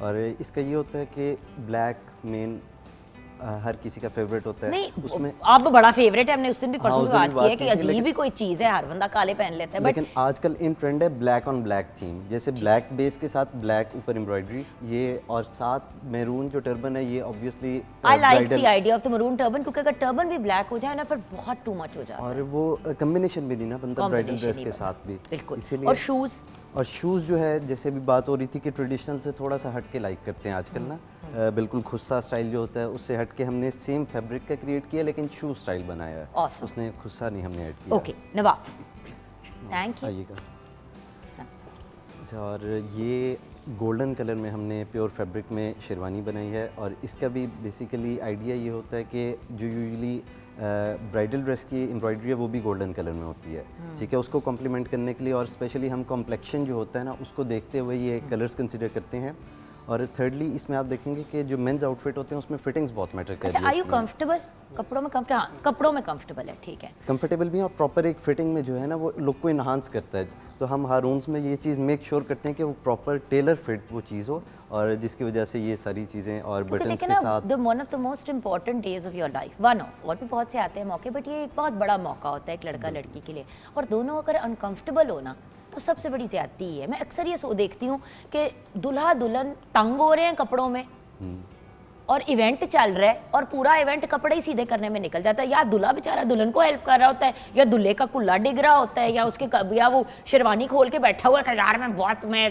और इसका ये होता है कि ब्लैक मेन हर किसी का फेवरेट होता है नहीं उसमें। अब बड़ा फेवरेट है, हमने उस दिन भी हाँ, परसों उस भी दिन बात भी की है बात कि की थी, अजीब लेकिन- ही कोई चीज़ है, हर बंदा काले पहन लेता है, बट लेकिन आजकल इन ट्रेंड है ब्लैक ऑन ब्लैक थीम, जैसे ब्लैक बेस के साथ ब्लैक ऊपर एम्ब्रॉयडरी ये, और साथ मैरून जो टर्बन है ये obviously I like the idea of the maroon turban, क्योंकि अगर टर्बन भी ब्लैक हो जाए ना फिर बहुत टू मच हो जाता है। और वो कम्बिनेशन भी नहीं ना बनता ब्राइडल Combination ड्रेस नहीं के बनता। साथ भी, बिल्कुल। इसीलिए। और शूज़, और शूज़ जो है जैसे भी बात हो रही थी कि ट्रेडिशनल से थोड़ा सा हट के लाइक करते हैं आजकल ना, बिल्कुल खुस्सा स्टाइल जो होता है उससे हट के हमने सेम फैब्रिक का क्रिएट किया लेकिन शू स्टाइल बनाया है। Awesome. उसने खुस्सा नहीं हमने ऐड किया। Okay Nawab, thank you. आइएगा। अच्छा, और ये गोल्डन कलर में हमने प्योर फैब्रिक में शेरवानी बनाई है, और इसका भी बेसिकली आइडिया ये होता है कि जो यूजुअली ब्राइडल ड्रेस की एम्ब्रॉयडरी है वो भी गोल्डन कलर में होती है, ठीक है, उसको कॉम्प्लीमेंट करने के लिए, और स्पेशली हम कॉम्प्लेक्शन जो होता है ना उसको देखते हुए ये कलर्स कंसिडर करते हैं। और थर्डली इसमें आप देखेंगे कि जो मेंस आउटफिट होते हैं उसमें फिटिंग्स बहुत मैटर कर अच्छा, रही आर यू होती हैं। कंफर्टेबल कपड़ों में? कंफर्ट, हाँ कपड़ों में कंफर्टेबल है, ठीक है। कंफर्टेबल भी है, और प्रॉपर एक फिटिंग में जो है ना वो लुक को इन्हांस करता है। तो हम हारून्स में ये चीज़ मेक श्योर करते हैं कि वो प्रॉपर टेलर फिट वो चीज़ हो, और जिसकी वजह से ये सारी चीज़ें और क्योंकि बटन्स देखिए के ना, साथ। The one of the most important days of your life, one of, और भी बहुत से आते हैं मौके, बट ये एक बहुत बड़ा मौका होता है एक लड़का लड़की के लिए, और दोनों अगर अनकंफर्टेबल हो ना तो सबसे बड़ी ज्यादती ही है। मैं अक्सर ये सो देखती हूँ कि दूल्हा दुल्हन तंग हो रहे हैं कपड़ों में, और इवेंट चल रहा है और पूरा इवेंट कपड़े ही सीधे करने में निकल जाता है, या दूल्हा बेचारा दुल्हन को हेल्प कर रहा होता है, या दूल्हे का कुल्ला डिग रहा होता है, या उसके या वो शेरवानी खोल के बैठा हुआ है यार मैं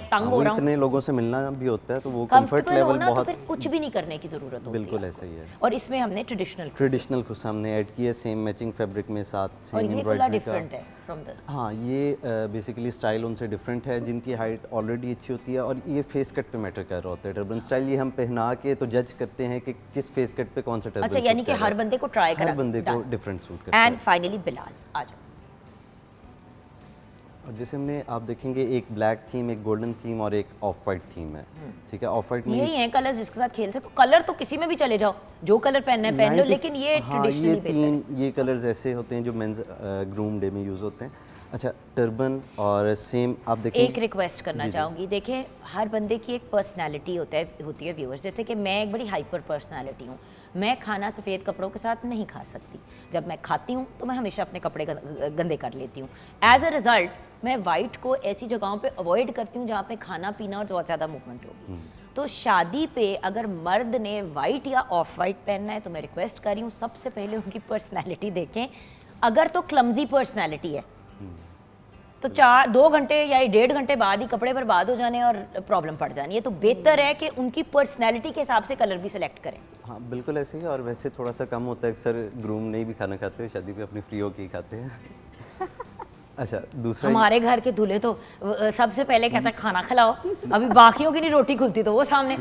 तंग हो वो रहा हूँ। इतने लोगों से मिलना भी होता है तो वो कंफर्ट कंफर्टेबल लेवल होना तो बहुत फिर कुछ भी नहीं करने की जरूरत होती बिल्कुल है। ऐसा ही है। और इसमें हमने ट्रेडिशनल खुद हमने ऐड किया सेम मैचिंग फैब्रिक में साथ और सेम ये कुल्ला एम्ब्रॉयडरी डिफरेंट का। है फ्रॉम द, हाँ, ये बेसिकली स्टाइल उनसे डिफरेंट है जिनकी हाइट ऑलरेडी अच्छी होती है, और ये फेस कट पे मैटर कर रहा होता है। टर्बन स्टाइल ये हम पहना के तो जज करते हैं कि किस फेस कट पे कौन सा टर्बन। अच्छा यानी कि हर बंदे को ट्राई करा, हर बंदे को डिफरेंट सूट करता है। एंड फाइनली बिलाल आ जाओ। और जैसे हमने आप देखेंगे एक ब्लैक थीम, एक गोल्डन थीम और एक ऑफ वाइट थीम है, ठीक है। ऑफ वाइट में यही है कलर जिसके साथ खेल सकते हो, कलर तो किसी में भी चले जाओ, जो कलर पहनना है पहन लो, लेकिन ये हाँ, ये ट्रेडिशनली बेहतर है। तीन ये कलर्स ऐसे होते हैं जो मेंस ग्रूम डे में यूज़ होते हैं। अच्छा, टर्बन और सेम आप देखेंगे। एक रिक्वेस्ट करना चाहूँगी, देखें हर बंदे की एक पर्सनालिटी होती है व्यूअर्स, जैसे कि मैं एक बड़ी हाइपर पर्सनालिटी हूँ, मैं खाना सफ़ेद कपड़ों के साथ नहीं खा सकती, जब मैं खाती हूँ तो मैं हमेशा अपने कपड़े गंदे कर लेती हूँ। एज अ रिज़ल्ट मैं वाइट को ऐसी जगहों पे अवॉइड करती हूँ जहाँ पे खाना पीना और बहुत ज़्यादा मूवमेंट होगी। तो शादी पे अगर मर्द ने वाइट या ऑफ वाइट पहनना है तो मैं रिक्वेस्ट कर रही हूँ सबसे पहले उनकी पर्सनैलिटी देखें। अगर तो क्लमजी पर्सनैलिटी है तो 2 घंटे या 1.5 घंटे बाद ही कपड़े बर्बाद हो जाने और प्रॉब्लम पड़ जानी है, तो बेहतर है कि उनकी पर्सनैलिटी के हिसाब से कलर भी सिलेक्ट करें। हाँ बिल्कुल ऐसे ही, और वैसे थोड़ा सा कम होता है, अक्सर ग्रूम नहीं भी खाना खाते हैं, शादी पे अपनी फ्री होके ही खाते हैं। अच्छा, दूसरा हमारे घर के दूल्हे तो सबसे पहले कहता है खाना खिलाओ, अभी बाकियों की नहीं रोटी खुलती तो वो सामने,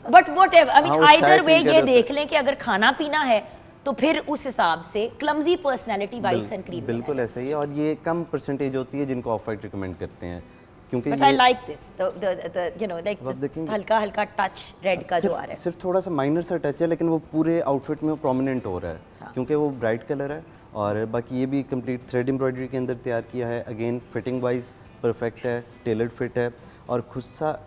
but what I mean either way ये देख लें कि अगर खाना पीना है तो फिर उस हिसाब से clumsy personality whites and cream बिल्कुल ऐसे ही है, और ये कम परसेंटेज होती है जिनको ऑफ वाइट रिकमेंड करते हैं, क्योंकि बट ये I like this you know like हल्का हल्का टच रेड का जो आ रहा है। सिर्फ थोड़ा सा माइनर सा टच है, लेकिन वो पूरे आउटफिट में वो प्रोमिनेंट हो रहा है क्योंकि वो ब्राइट कलर है, और बाकी ये भी कंप्लीट थ्रेड एम्ब्रॉयडरी के अंदर तैयार किया है। अगेन फिटिंग वाइज परफेक्ट है, टेलर्ड फिट है, और खुस्सा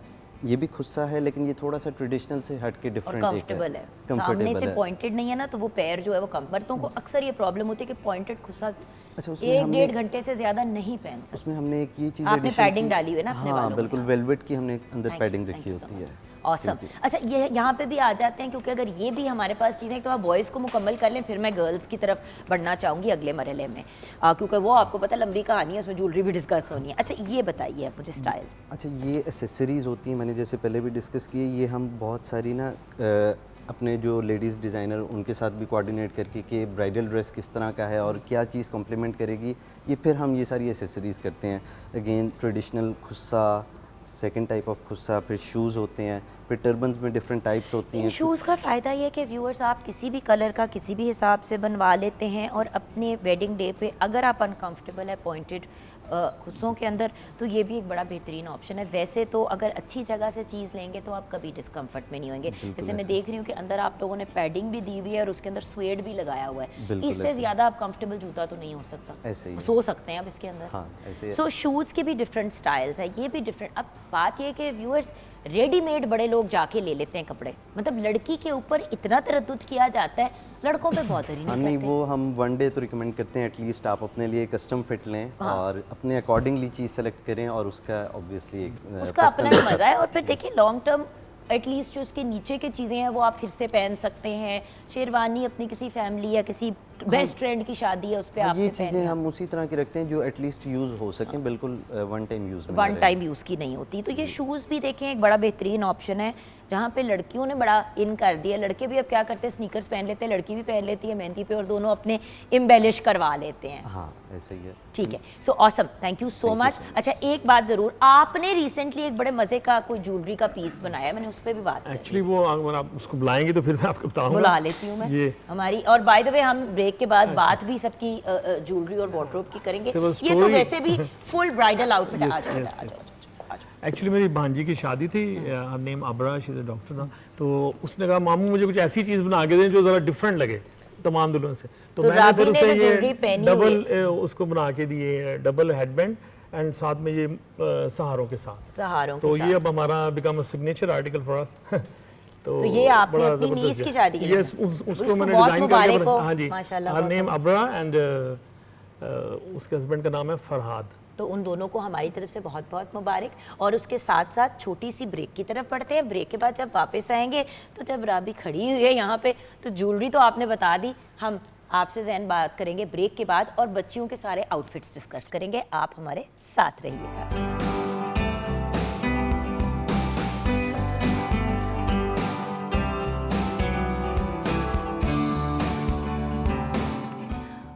ये भी खुस्सा है लेकिन ये थोड़ा सा ट्रेडिशनल से हट के और डिफरेंट कंफर्टेबल है, सामने से पॉइंटेड नहीं है ना, तो वो पैर जो है वो मर्दों को अक्सर ये प्रॉब्लम होती है कि पॉइंटेड खुस्सा अच्छा, उसमें 1-1.5 घंटे से ज्यादा नहीं पहन सकते। उसमें हमने एक ये चीज़ आपने पैडिंग डाली हुई है ना अपने हाँ बालों में। बिल्कुल, वेलवेट की हमने अंदर Thank you, पैडिंग thank रखी you so होती है। much। ऑसम। अच्छा, ये यहाँ पे भी आ जाते हैं, क्योंकि अगर ये भी हमारे पास चीज़ें तो आप बॉयज़ को मुकम्मल कर लें, फिर मैं गर्ल्स की तरफ बढ़ना चाहूँगी अगले मरहले में, क्योंकि वो आपको पता लंबी कहानी है, उसमें ज्वेलरी भी डिस्कस होनी है। अच्छा, ये बताइए आप मुझे स्टाइल्स। अच्छा, ये एसेसरीज़ होती हैं, मैंने जैसे पहले भी डिस्कस की, ये हम बहुत सारी ना अपने जो लेडीज़ डिज़ाइनर उनके साथ भी कोऑर्डिनेट करके कि ब्राइडल ड्रेस किस तरह का है और क्या चीज़ कॉम्प्लीमेंट करेगी, ये फिर हम ये सारी एसेसरीज़ करते हैं। Again traditional khussa, second type of khussa, फिर शूज़ होते हैं, फिर टर्बन्स में डिफरेंट टाइप्स होती हैं। शूज़ का फ़ायदा ये है कि व्यूअर्स आप किसी भी कलर का किसी भी हिसाब से बनवा लेते हैं, और अपने वेडिंग डे पे अगर आप अनकंफर्टेबल है पॉइंटेड खुस्सों के अंदर, तो ये भी एक बड़ा बेहतरीन ऑप्शन है। वैसे तो अगर अच्छी जगह से चीज़ लेंगे तो आप कभी डिस्कम्फर्ट में नहीं होंगे। जैसे मैं देख रही हूँ कि अंदर आप लोगों ने पैडिंग भी दी हुई है और उसके अंदर स्वेड भी लगाया हुआ है, इससे ज़्यादा आप कंफर्टेबल जूता तो नहीं हो सकता, ऐसे ही सो सकते हैं आप इसके अंदर। हाँ, ऐसे सो शूज़ के भी डिफरेंट स्टाइल्स है, ये भी डिफरेंट। अब बात ये है कि व्यूअर्स रेडीमेड बड़े लोग जाके ले लेते हैं कपड़े, मतलब लड़की के ऊपर इतना तरद्दुद किया जाता है, लड़कों पे बहुत ही नहीं नहीं वो हम वन डे तो रिकमेंड करते हैं, एटलीस्ट आप अपने लिए कस्टम फिट लें और अपने अकॉर्डिंगली चीज़ सेलेक्ट करें, और उसका ऑब्वियसली उसका अपना ही मज़ा है। और फिर देखिए लॉन्ग टर्म एटलीस्ट जो उसके नीचे की चीज़ें हैं वो आप फिर से पहन सकते हैं। शेरवानी अपनी किसी फैमिली या किसी बेस्ट फ्रेंड की शादी है उस पर आप ये चीज़ें हम उसी तरह की रखते हैं जो एटलीस्ट यूज़ हो सकें, बिल्कुल वन टाइम यूज़ में वन टाइम यूज़ की नहीं होती। तो ये शूज़ भी देखें एक बड़ा बेहतरीन ऑप्शन है, जहाँ पे लड़कियों ने बड़ा इन कर दिया। लड़के भी अब क्या करते हैं, स्नीकर्स पहन लेते हैं, लड़की भी पहन लेती है मेहंदी पे, और दोनों अपने इम्बेलिश करवा लेते हैं। हाँ, ऐसे ही है। ठीक है, so awesome, thank you so much. अच्छा, एक बात ज़रूर, आपने रिसेंटली एक बड़े मज़े का कोई ज्वेलरी का पीस बनाया, मैंने उस पर भी बात की। एक्चुअली वो अगर आप उसको बुलाएंगे तो फिर मैं आपको बताऊंगा। बुला लेती हूँ मैं ये हमारी। और बाय द वे हम ब्रेक के बाद बात भी सबकी ज्वेलरी और वार्डरोब की करेंगे। तो वो ये तो story- वैसे भी फुल ब्राइडल आउटफिट है। आ जाओ, yes, आ जाओ। एक्चुअली मेरी भांजी की शादी थी, name Abra, she is a doctor था, तो उसने कहा मामू मुझे कुछ ऐसी चीज़ बना के दें जो ज़रा डिफरेंट लगे तमाम दुल्हन से। तो मैंने राबी फिर ने उसे जो ये ज्वेलरी पहनी डबल उसको बना के दिए, डबल हेडबैंड एंड साथ में ये सहारों के साथ। सहारों तो के ये साथ। अब हमारा become a signature article for us. तो ये आपने बड़ा अपनी जबरदस्त नीस की है। शादी के लिए Yes, बनाया? उसको मैंने बहुत डिजाइन मुबारक करके हो, हाँ जी, माशाल्लाह, हर बहुत नेम बहुत। अबरा एंड उसके हस्बैंड का नाम है फरहाद। तो उन दोनों को हमारी तरफ से बहुत बहुत मुबारक। और उसके साथ साथ छोटी सी ब्रेक की तरफ बढ़ते हैं। ब्रेक के बाद जब वापस आएंगे तो जब राबी खड़ी हुई है यहाँ पे, तो ज्वेलरी तो आपने बता दी, हम आपसे ज़ैन बात करेंगे ब्रेक के बाद और बच्चियों के सारे आउटफिट्स डिस्कस करेंगे। आप हमारे साथ रहिएगा।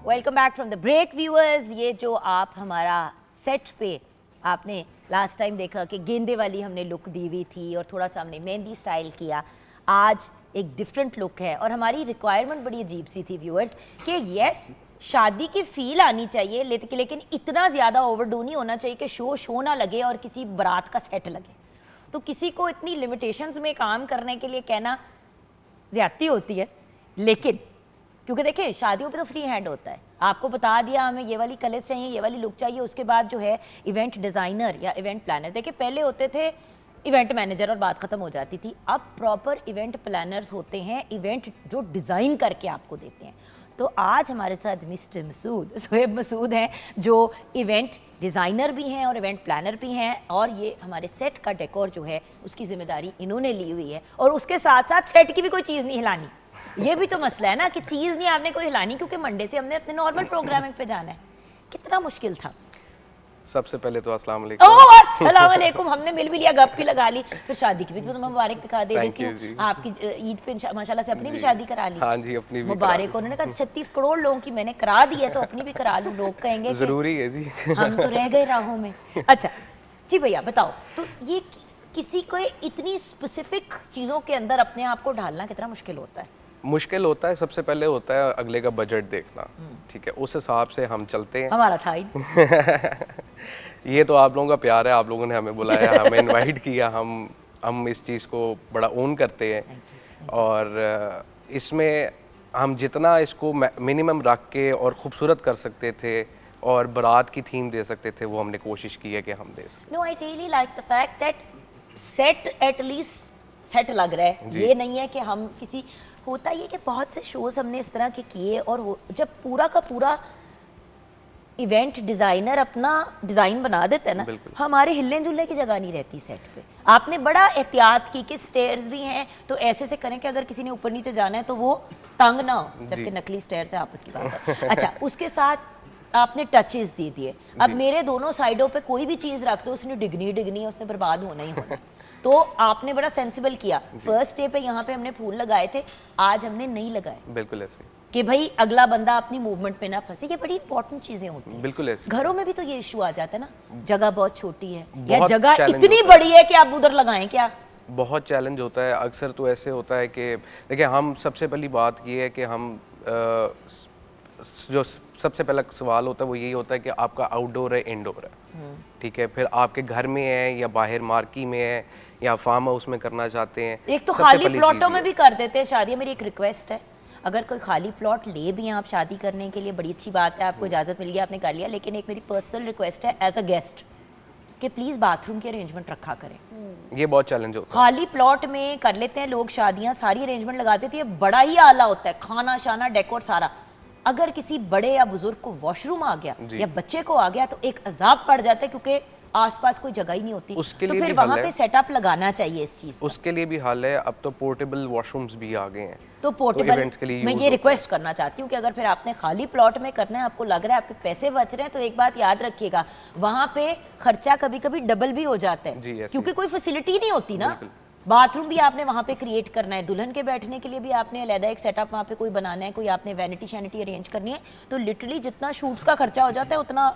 Welcome back from the break viewers. ये जो आप हमारा सेट पे आपने लास्ट टाइम देखा कि गेंदे वाली हमने लुक दी हुई थी और थोड़ा सा हमने मेहंदी स्टाइल किया, आज एक डिफरेंट लुक है। और हमारी रिक्वायरमेंट बड़ी अजीब सी थी व्यूअर्स कि यस शादी की फील आनी चाहिए, लेकिन इतना ज़्यादा ओवरडू नहीं होना चाहिए कि शो ना लगे और किसी बारात का सेट लगे। तो किसी को इतनी लिमिटेशंस में काम करने के लिए कहना ज़्यादती होती है, लेकिन क्योंकि देखिए शादियों पे तो फ्री हैंड होता है। आपको बता दिया हमें ये वाली कलर्स चाहिए, ये वाली लुक चाहिए, उसके बाद जो है इवेंट डिज़ाइनर या इवेंट प्लानर, देखिए पहले होते थे इवेंट मैनेजर और बात ख़त्म हो जाती थी, अब प्रॉपर इवेंट प्लानर्स होते हैं, इवेंट जो डिज़ाइन करके आपको देते हैं। तो आज हमारे साथ मिस्टर मसूद, सोहेब मसूद हैं, जो इवेंट डिज़ाइनर भी हैं और इवेंट प्लानर भी हैं, और ये हमारे सेट का डेकोर जो है उसकी जिम्मेदारी इन्होंने ली हुई है। और उसके साथ साथ सेट की भी कोई चीज़ नहीं हिलानी, ये भी तो मसला है ना कि चीज़ नहीं आपने कोई हिलानी, क्योंकि मंडे से हमने अपने नॉर्मल प्रोग्रामिंग पे जाना है। कितना मुश्किल था। सबसे पहले तो अस्सलाम वालेकुम। ओह अस्सलाम वालेकुम, हमने मिल भी लिया, गप भी लगा ली, फिर शादी की भी तो मुबारक दिखा दे Thank देती you हूँ। जी। आपकी ईद पे माशाल्लाह से अपनी भी शादी करा ली। हाँ जी, अपनी भी मुबारक। उन्होंने कहा 36 करोड़ लोगों की मैंने करा दी है तो अपनी भी करा लूँ। लोग कहेंगे कि ज़रूरी है जी। हम तो रह गए राहों में। अच्छा जी भैया बताओ, तो ये किसी को इतनी स्पेसिफिक चीज़ों के अंदर अपने आप को ढालना कितना मुश्किल होता है? मुश्किल होता है, सबसे पहले होता है अगले का बजट देखना, ठीक है, उस हिसाब से हम चलते हैं। हमारा था ही। ये तो आप लोगों का प्यार है, आप लोगों ने हमें बुलाया, हमें इनवाइट किया, हम इस चीज़ को बड़ा ओन करते हैं। और इसमें हम जितना इसको मिनिमम रख के और ख़ूबसूरत कर सकते थे और बारात की थीम दे सकते थे, वो हमने कोशिश की है कि हम दे सकें। No, I really like the fact that set at least set लग रहा है। ये नहीं है कि हम किसी, होता ये कि बहुत से शोज़ हमने इस तरह के किए और जब पूरा का पूरा इवेंट डिजाइनर अपना डिजाइन बना देता है ना, हमारे हिलने जुलने की जगह नहीं रहती सेट पे। आपने बड़ा एहतियात की कि स्टेयर्स भी हैं तो ऐसे से करें कि अगर किसी ने ऊपर नीचे जाना है तो वो तंग ना हो, जबकि नकली स्टेयर्स है आपस की बात है। अच्छा, उसके साथ आपने टचेस दे दिए। अब मेरे दोनों साइडों पे कोई भी चीज रख दो उसने डिगनी है, उसने बर्बाद होना ही होना है। तो आपने बड़ा सेंसिबल किया। फर्स्ट डे पे यहाँ पे हमने फूल लगाए थे, आज हमने नहीं लगाए। बिल्कुल ऐसे कि भाई अगला बंदा अपनी मूवमेंट पे ना फंसे। ये बड़ी इंपॉर्टेंट चीजें होती हैं। बिल्कुल ऐसे। घरों में भी तो ये इशू आ जाता है ना, जगह बहुत छोटी है या बहुत जगह challenge इतनी होता है। बड़ी है कि आप उधर लगाएं क्या। बहुत चैलेंज होता है। अक्सर तो ऐसे होता है कि देखिए, हम सबसे पहली बात ये है कि हम जो सबसे पहला सवाल होता है वो यही होता है कि आपका आउटडोर है इंडोर है, ठीक है। फिर आपके घर में है या बाहर मार्की में है या फार्म हाउस में करना चाहते हैं। एक तो सबसे खाली पहली प्लॉटों चीज़ में ये भी कर देते हैं शादी। मेरी एक रिक्वेस्ट है, अगर कोई खाली प्लॉट ले भी हैं आप शादी करने के लिए, बड़ी अच्छी बात है, आपको इजाज़त मिल गई, आपने कर लिया, लेकिन एक मेरी पर्सनल रिक्वेस्ट है एज अ गेस्ट कि प्लीज़ बाथरूम की अरेंजमेंट रखा करें। ये बहुत चैलेंज होता है। खाली प्लॉट में कर लेते हैं लोग शादियां, सारी अरेंजमेंट लगा देते हैं, बड़ा ही आला होता है, खाना शाना डेकोर सारा। अगर किसी बड़े या बुजुर्ग को वॉशरूम आ गया या बच्चे को आ गया तो एक अजाब पड़ जाता है, क्योंकि आसपास कोई जगह ही नहीं होती। उसके तो लिए फिर भी हल वहां है। पे सेटअप लगाना चाहिए इस चीज का। उसके लिए भी हल है। अब तो पोर्टेबल वॉशरूम्स भी आ गए हैं, तो पोर्टेबल events के लिए मैं use ये होते रिक्वेस्ट करना चाहती हूँ कि अगर फिर आपने खाली प्लॉट में करना है, आपको लग रहा है आपके पैसे बच रहे हैं, तो एक बात याद रखिएगा, वहां पे खर्चा कभी कभी डबल भी हो जाता जी, है, ऐसे क्योंकि कोई फैसिलिटी नहीं होती ना। बिल्कुल। बाथरूम भी आपने वहां पे क्रिएट करना है, दुल्हन के बैठने के लिए भी आपने अलहदा एक सेटअप वहां पे कोई बनाना है, कोई आपने वैनिटी शैनिटी अरेंज करनी है, तो लिटरली जितना शूट्स का खर्चा हो जाता है उतना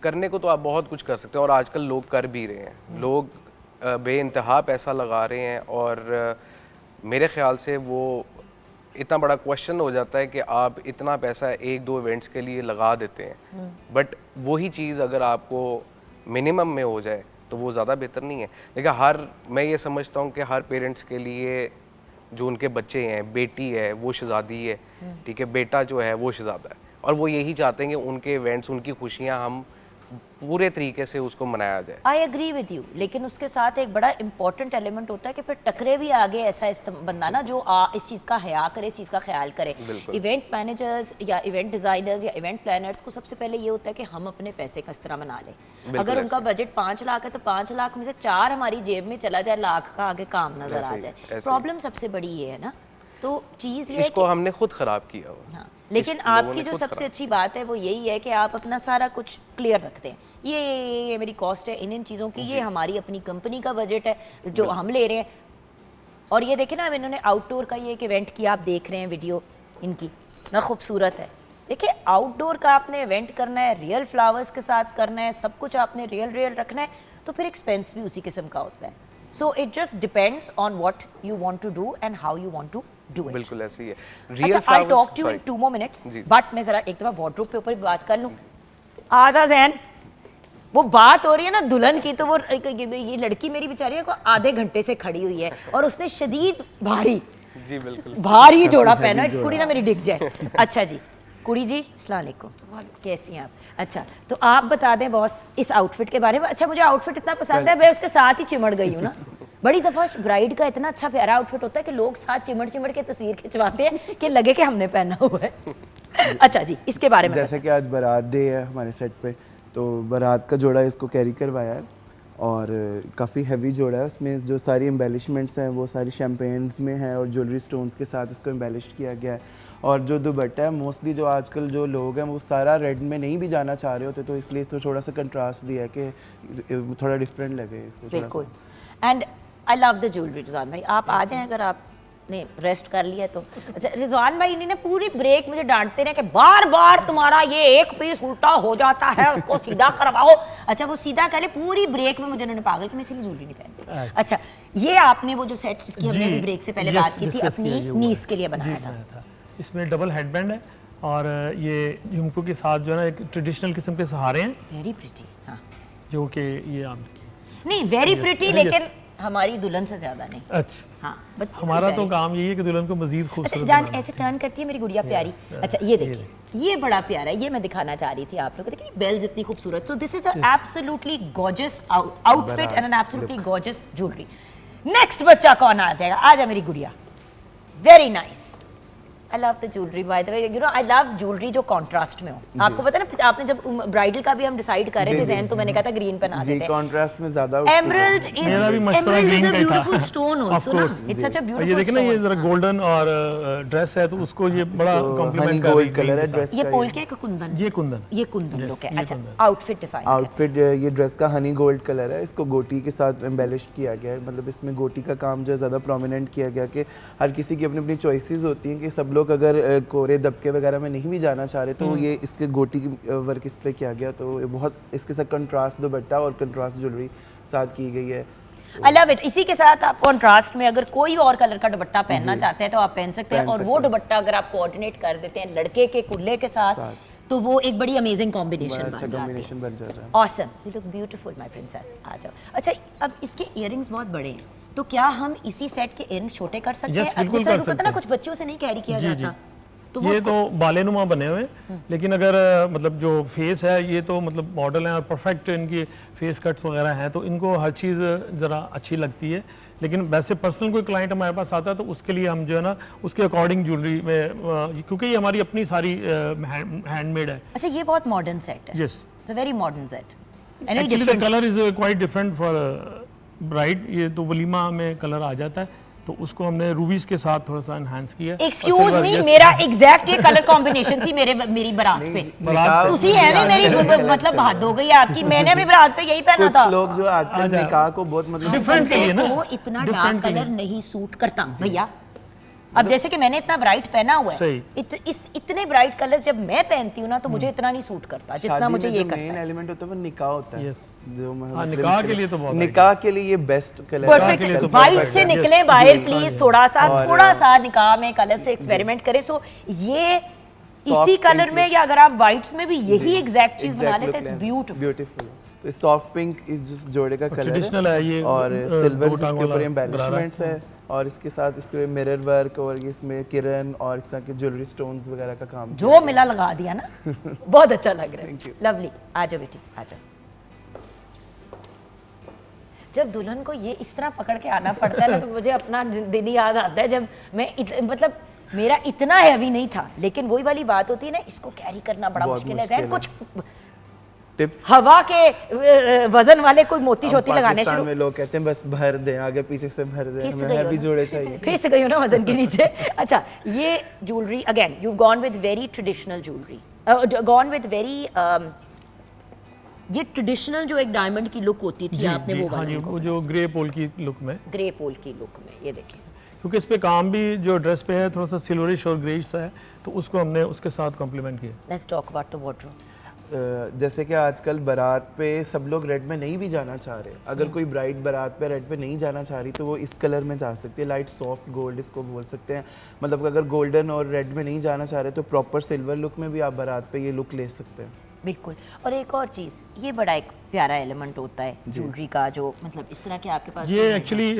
करने को तो आप बहुत कुछ कर सकते हैं और आजकल लोग कर भी रहे हैं। लोग बेइंतहा पैसा लगा रहे हैं और मेरे ख्याल से वो इतना बड़ा क्वेश्चन हो जाता है कि आप इतना पैसा एक दो इवेंट्स के लिए लगा देते हैं, बट वही चीज़ अगर आपको मिनिमम में हो जाए तो वो ज़्यादा बेहतर नहीं है। देखिए, मैं ये समझता हूँ कि हर पेरेंट्स के लिए जो उनके बच्चे हैं, बेटी है वो शहज़ादी है, ठीक है, बेटा जो है वो शहज़ादा है, और वो यही चाहते हैं कि उनके इवेंट्स, उनकी खुशियाँ हम पूरे तरीके से उसको मनाया जाए। आई एग्री विद यू, लेकिन उसके साथ एक बड़ा इंपॉर्टेंट एलिमेंट होता है कि फिर टकरे भी आगे ऐसा बंदा ना जो इस चीज़ का हया करे, इस चीज़ का ख्याल करे। इवेंट मैनेजर्स या इवेंट डिज़ाइनर्स या इवेंट प्लानर्स को सबसे पहले ये होता है कि हम अपने पैसे किस तरह बना लें। अगर उनका बजट 5 लाख है तो 5 लाख में से 4 हमारी जेब में चला जाए, लाख का आगे काम नजर आ जाए। प्रॉब्लम सबसे बड़ी ये है ना, तो चीज़ ये इसको हमने खुद ख़राब किया हुआ। हाँ, लेकिन आपकी जो सबसे अच्छी बात है वो यही है कि आप अपना सारा कुछ क्लियर रखते हैं। ये मेरी कॉस्ट है इन चीज़ों की, ये हमारी अपनी कंपनी का बजट है जो हम ले रहे हैं। और ये देखें ना, अब इन्होंने आउटडोर का ये एक इवेंट किया, आप देख रहे हैं वीडियो इनकी, ना खूबसूरत है। देखिए, आउटडोर का आपने इवेंट करना है, रियल फ्लावर्स के साथ करना है, सब कुछ आपने रियल रखना है, तो फिर एक्सपेंस भी उसी किस्म का होता है। So it just depends on what you want to do and how you want to do it. बिल्कुल ऐसे ही है। अच्छा, I talk to you in 2 more minutes, but मैं जरा एक दफा वार्डरोब के ऊपर भी बात कर लूं। आधा ज़हन वो बात हो रही है ना दुल्हन की, तो वो ये लड़की मेरी बेचारी को आधे घंटे से खड़ी हुई है और उसने शदीद भारी जी बिल्कुल भारी जोड़ा पहना है, कुड़ी ना मेरी डिग जाए। अच्छा जी, कुड़ी जी अस्सलाम वालेकुम, कैसी हैं आप? अच्छा, तो आप बता दें बॉस इस आउटफिट के बारे में। अच्छा, मुझे आउटफिट इतना पसंद है, मैं उसके साथ ही चिमड़ गई हूँ ना। बड़ी दफ़ा ब्राइड का इतना अच्छा प्यारा आउटफिट होता है कि लोग साथ चिमड़ के तस्वीर खिंचवाते हैं कि लगे कि हमने पहना हुआ है। अच्छा जी, इसके बारे में जैसे कि आज बारात डे है हमारे सेट पे, तो बारात का जोड़ा इसको कैरी करवाया है और काफ़ी हैवी जोड़ा है। उसमें जो सारी एम्बेलिशमेंट्स हैं वो सारी शैम्पेन्स में है और ज्वेलरी स्टोन्स के साथ इसको एम्बेलिश किया गया है। और जो दुपट्टा है, मोस्टली जो आजकल जो लोग हैं वो सारा रेड में नहीं भी जाना चाह रहे होते, तो इसलिए तो थोड़ा सा कंट्रास्ट दिया है कि थोड़ा डिफरेंट लगे इसको। बिल्कुल, and I love the jewellery. Rizwan भाई आप आ जाएं अगर आपने रेस्ट कर लिया तो। अच्छा, रिजवान भाई ने पूरी ब्रेक मुझे डांटते रहे कि बार बार तुम्हारा ये एक पीस उल्टा हो जाता है, उसको सीधा करवाओ। अच्छा, वो सीधा कर ले, पूरी ब्रेक में मुझे उन्होंने पागल कि मैं इसलिए ज्वेलरी नहीं पहनती। अच्छा, ये आपने वो जो सेट जिसकी हमने अभी ब्रेक से पहले बात की थी अपनी नीस के लिए बनाया था। इसमें डबल हेडबैंड है और ये झुमकों के साथ जो है ना एक ट्रेडिशनल किस्म के सहारे हैं, वेरी प्रिटी। हाँ, जो कि ये आप नहीं वेरी प्रिटी, लेकिन हमारी दुल्हन से ज्यादा नहीं। अच्छा, हाँ, बच्चे हमारा तो काम यही है कि दुल्हन को मजीद अच्छा, खूबसूरत जान बनाना। ऐसे टर्न करती है मेरी गुड़िया प्यारी। अच्छा, ये देखिए, ये बड़ा प्यारा है, ये मैं दिखाना चाह रही थी आप लोगों को। देखिए बेल्स इतनी खूबसूरत। So this is absolutely gorgeous outfit and an absolutely gorgeous jewellery. Next बच्चा कौन आ जाएगा? आ जा मेरी गुड़िया, very nice. I love the jewelry by the way. You know, I love jewelry जो कॉन्ट्रास्ट में हो। आपको पता है ना, आपने जब ब्राइडल का भी हम डिसाइड कर रहे थे जैन, तो मैंने कहा था ग्रीन पहना जी देते हैं। कॉन्ट्रास्ट में ज़्यादा Emerald is मेरा भी मशवरा emerald is green a का ही था। beautiful stone Of also ना। course, It's such a और beautiful ये देखिए ना, ये stone। जरा गोल्डन और ड्रेस है तो उसको ये बड़ा हनी कॉम्प्लीमेंट कर रही गोल्ड कलर है ड्रेस ये का। पोल के का कुंदन? ये कुंदन। ये कुंदन Yes, लुक है। ये अच्छा, कुंदन। आउटफिट डिफाइन आउटफिट ये ड्रेस का हनी गोल्ड कलर है, इसको गोटी के साथ एम्बेलिश किया गया है। मतलब इसमें गोटी का काम जो है ज़्यादा प्रोमिनेंट किया गया कि हर किसी की अपनी अपनी चॉइसेस होती हैं कि सब लोग अगर कोरे दबके वगैरह में नहीं भी जाना चाह रहे तो ये इसके गोटी की वर्क इस पे किया गया, तो ये बहुत इसके साथ कंट्रास्ट दुपट्टा और कंट्रास्ट ज्वेलरी साथ की गई है। I love it. इसी के साथ आप कॉन्ट्रास्ट में अगर कोई भी और कलर का दुपट्टा पहनना चाहते हैं तो आप पहन सकते हैं, पहन और वो सकते हैं। दुपट्टा अगर आप कोऑर्डिनेट कर देते हैं लड़के के कुल्ले के साथ तो वो एक बड़ी अमेजिंग बड़ा कॉम्बिनेशन अच्छा कॉम्बिनेशन बन जाता है। Awesome, you look beautiful my princess. आ जाओ। अच्छा, अब इसके इयररिंग्स बहुत बड़े हैं, तो क्या हम इसी सेट के इयररिंग्स छोटे कर सकते Yes, हैं? बिल्कुल जिस तरह कर को पता सकते ना हैं। कुछ बच्चियों से नहीं कैरी किया जी, जाता, तो वो ये तो बालेनुमा बने हुए हैं, लेकिन अगर मतलब जो फेस है ये तो मतलब मॉडल हैं और परफेक्ट इनकी फेस कट्स वगैरह हैं, तो इनको हर चीज़ ज़रा अच्छी लगती है। लेकिन वैसे पर्सनल कोई क्लाइंट हमारे पास आता है तो उसके लिए हम जो है ना उसके अकॉर्डिंग ज्वेलरी में, क्योंकि ये हमारी अपनी सारी हैंडमेड है। अच्छा, ये बहुत मॉडर्न सेट है। Yes, it's a very modern set and actually the different. Colour is quite different for bride. ये तो वलीमा में कलर आ जाता है, तो उसको हमने रूबीज के साथ थोड़ा सा एनहांस किया। एक्सक्यूज मी, मेरा एग्जैक्ट ये कलर कॉम्बिनेशन थी मेरी बारात पे। निकाह तुसी है भी मेरी मतलब हद हो गई आपकी। मैंने अपनी बारात पे यही पहना कुछ था। लोग जो आजकल निकाह को बहुत मतलब डिफरेंट के लिए ना, वो इतना डार्क different के लिए। कलर नहीं सूट करता भैया। अब जैसे कि मैंने इतना ब्राइट पहना हुआ है, सही। इतने ब्राइट कलर्स जब मैं पहनती हूँ ना तो मुझे इतना नहीं सूट करता जितना मुझे ये करता मेन है। एलिमेंट होता है वो निकाह होता है। Yes. जो हाँ, निकाह के लिए तो बहुत निकाह के लिए ये बेस्ट कलर परफेक्ट। के लिए तो व्हाइट perfect से है। निकले Yes, बाहर जी, प्लीज, और- थोड़ा सा निकाह में कलर से एक्सपेरिमेंट करें। सो ये इसी Soft कलर pink में, या अगर आप व्हाइट्स में भी यही एग्जैक्ट चीज बना लेते हैं, इट्स ब्यूटीफुल। ब्यूटीफुल। तो सॉफ्ट पिंक इस जोड़े का कलर traditional है ये, और सिल्वर दो टांग इसके ऊपर वाला एम्बेलिशमेंट्स है, और इसके साथ इसके मिरर वर्क और इसमें किरण और इस तरह के ज्वेलरी स्टोन्स वगैरह का काम किया जो गया है। मिला लगा दिया ना। बहुत अच्छा लग रहा है। लवली। आ जाओ बेटी, आ जाओ। जब दुल्हन को ये इस तरह पकड़ के आना पड़ता है ना तो मुझे अपना दिन याद आता है जब मैं मतलब मेरा इतना हैवी नहीं था, लेकिन वही वाली बात होती है ना, इसको कैरी करना बड़ा बहुत मुश्किल है। मुश्किल है। कुछ टिप्स हवा के वजन वाले कोई मोती शोती लगाने पाकिस्तान शुरू। में लोग कहते हैं बस भर दें, आगे पीछे से भर दें, फिस हमें गई हो हैवी ना? जोड़े चाहिए। फिस गई हो ना वजन के नीचे। अच्छा, ये jewellery again you gone with very traditional jewellery, gone with very ये ट्रेडिशनल जो एक डायमंड की लुक होती थी, आपने वो हाँ जी, वाला वो जो ग्रे पोल की लुक में, ग्रे पोल की लुक में, ये देखिए। क्योंकि इस पे काम भी जो ड्रेस पे है थोड़ा सा सिल्वरिश और ग्रेइश सा है, तो उसको हमने उसके साथ कॉम्प्लीमेंट किया। Let's talk about the wardrobe. जैसे कि आजकल बारात पे सब लोग रेड में नहीं भी जाना चाह रहे। अगर कोई ब्राइड बारात पे रेड पे नहीं जाना चाह रही तो वो इस कलर में जा सकती है, लाइट सॉफ्ट गोल्ड इसको बोल सकते हैं। मतलब अगर गोल्डन और रेड में नहीं जाना चाह रहे तो प्रॉपर सिल्वर लुक में भी आप बारात पे ये लुक ले सकते हैं। बिल्कुल। और एक और चीज़, ये बड़ा एक प्यारा एलिमेंट होता है ज्वेलरी का, जो मतलब इस तरह के आपके पास ये एक्चुअली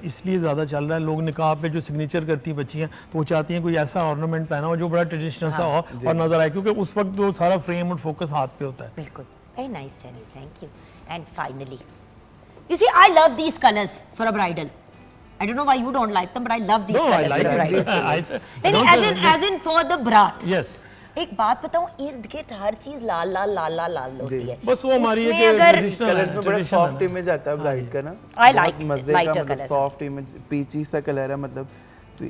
इसलिए ज़्यादा चल रहा है, लोग निकाह पे जो सिग्नेचर करती हैं बच्चियाँ, तो वो चाहती हैं कोई ऐसा ऑर्नामेंट पहना हो जो बड़ा ट्रेडिशनल सा हो और नज़र आए, क्योंकि उस वक्त वो सारा फ्रेम और फोकस हाथ पे होता है। बिल्कुल। Very nice Jenny, thank you. And finally you see I love these colours for a bridal. I don't know why you don't like them, but I love these No, I colors like for a it. bridal. I don't as in for the brat. Yes. एक बात बताऊं, इर्द गिर्द हर चीज लाल लाल लाल लाल लाल होती है। बस वो हमारी उसमें एक अगर traditional कलर्स में बड़ा tradition सॉफ्ट है ना। इमेज आता है ब्राइड का ना। I बहुत like मजे lighter का, मतलब colours. सॉफ्ट इमेज, पीची सा कलर है मतलब।